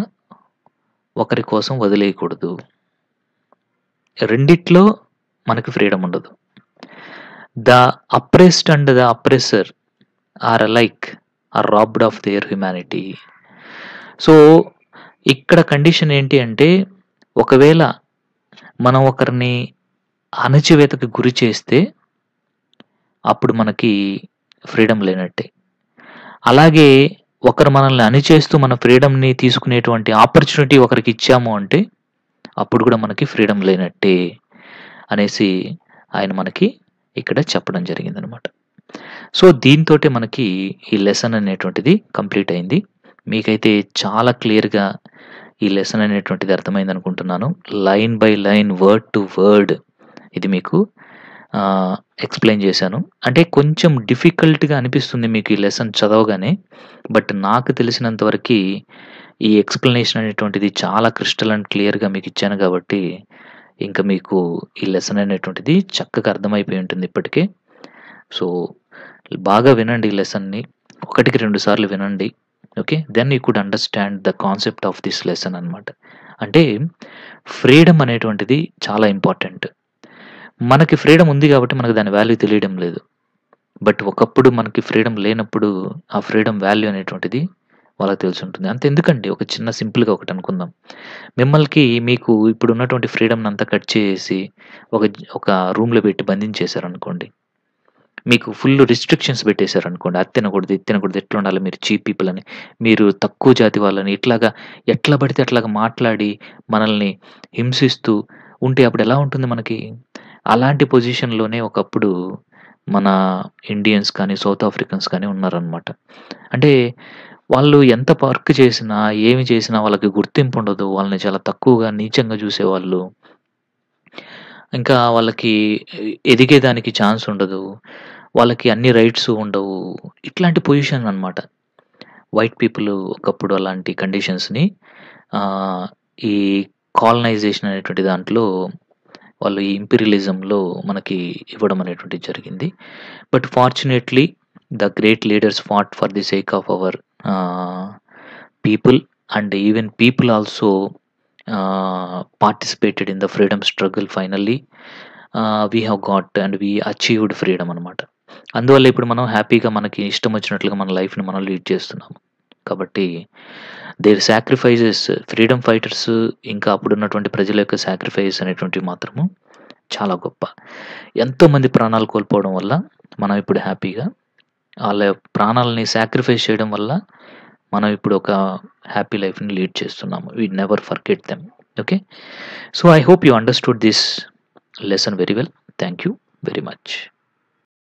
ఒకరి కోసం వదిలేయకూడదు. రెండిట్లో మనకి ఫ్రీడమ్ ఉండదు. The oppressed and the oppressor are alike are robbed of their humanity. So ఇక్కడ కండిషన్ ఏంటి అంటే ఒకవేళ మనం ఒకరిని అణచివేతకు గురి చేస్తే అప్పుడు మనకి ఫ్రీడమ్ లేనట్టే. అలాగే ఒకరు మనల్ని అణిచేస్తూ మన ఫ్రీడమ్‌ని తీసుకునేటువంటి ఆపర్చునిటీ ఒకరికి ఇచ్చాము అంటే అప్పుడు కూడా మనకి ఫ్రీడమ్ లేనట్టే అనేసి ఆయన మనకి ఇక్కడ చెప్పడం జరిగిందనమాట. సో, దీనితోటే మనకి ఈ లెసన్ అనేటువంటిది కంప్లీట్ అయింది. మీకైతే చాలా క్లియర్‌గా ఈ లెసన్ అనేటువంటిది అర్థమైందనుకుంటున్నాను. Line by line, word to word ఇది మీకు ఎక్స్‌ప్లెయిన్ చేశాను. అంటే కొంచెం డిఫికల్ట్‌గా అనిపిస్తుంది మీకు ఈ లెసన్ చదవగానే. బట్ నాకు తెలిసినంత వరకి ఈ ఎక్స్‌ప్లనేషన్ అనేటువంటిది చాలా క్రిస్టల్ అండ్ క్లియర్‌గా మీకిచ్చాను కాబట్టి, ఇంక మీకు ఈ లెసన్ అనేటువంటిది చక్కగా అర్థమైపోయి ఉంటుంది ఇప్పటికే. సో, బాగా వినండి ఈ లెసన్‌ని. ఒకటికి 2 సార్లు వినండి. Okay. Then you could understand the concept of this lesson అన్నమాట. అంటే ఫ్రీడమ్ అనేటువంటిది చాలా ఇంపార్టెంట్. మనకి ఫ్రీడమ్ ఉంది కాబట్టి మనకు దాని వాల్యూ తెలియడం లేదు. బట్ ఒకప్పుడు మనకి ఫ్రీడమ్ లేనప్పుడు ఆ ఫ్రీడమ్ వాల్యూ అనేటువంటిది వాళ్ళకి తెలిసుంటుంది. అంతెందుకండి ఒక చిన్న సింపుల్‌గా ఒకటనుకుందాం. మీకు ఇప్పుడున్నటువంటి ఫ్రీడమ్‌నంతా కట్ చేసేసి ఒక రూమ్‌లో పెట్టి బంధించేశారనుకోండి. మీకు ఫుల్ రిస్ట్రిక్షన్స్ పెట్టేశారనుకోండి. అది తినకూడదు, ఇది తినకూడదు, ఎట్లుండాలి మీరు చీప్ పీపుల్ అని, మీరు తక్కువ జాతి వాళ్ళని ఇట్లాగా ఎట్లా పడితే అట్లాగా మాట్లాడి మనల్ని హింసిస్తూ ఉంటే అప్పుడెలా ఉంటుంది మనకి? అలాంటి పొజిషన్‌లోనే ఒకప్పుడు మన ఇండియన్స్ కానీ, సౌత్ ఆఫ్రికన్స్ కానీ ఉన్నారనమాట. అంటే వాళ్ళు ఎంత వర్క్ చేసినా, ఏమి చేసినా వాళ్ళకి గుర్తింపుండదు. వాళ్ళని చాలా తక్కువగా, నీచంగా జూసేవాళ్ళు. ఇంకా వాళ్ళకి ఎదిగేదానికి ఛాన్స్ ఉండదు. వాళ్ళకి అన్ని రైట్స్ ఉండవు. ఇట్లాంటి పొజిషన్ అన్నమాట. వైట్ పీపుల్ ఒకప్పుడు అలాంటి కండిషన్స్‌ని ఆహ్, ఈ కాలనైజేషన్ అనేటువంటి దాంట్లో వాళ్ళు ఈ ఇంపీరియలిజంలో మనకి ఇవ్వడం అనేటువంటిది జరిగింది. But fortunately the great leaders fought for the sake of our ah, people and even people also participated in the freedom struggle finally we have got and we achieved freedom అనమాట. అందువల్ల ఇప్పుడు మనం హ్యాపీగా మనకి ఇష్టం వచ్చినట్లుగా మన లైఫ్‌ని మనం లీడ్ చేస్తున్నాము. కాబట్టి దేర్ సాక్రిఫైజెస్ ఫ్రీడమ్ ఫైటర్స్ ఇంకా అప్పుడున్నటువంటి ప్రజల యొక్క సాక్రిఫైస్ అనేటువంటివి మాత్రము చాలా గొప్ప. ఎంతోమంది ప్రాణాలు కోల్పోవడం వల్ల మనం ఇప్పుడు హ్యాపీగా ఆళ్ళ ప్రాణాలని సాక్రిఫైస్ చేయడం వల్ల మనం ఇప్పుడు ఒక హ్యాపీ లైఫ్‌ని లీడ్ చేస్తున్నాము. We never forget them. Okay. So, I hope you understood this lesson very well. Thank you very much.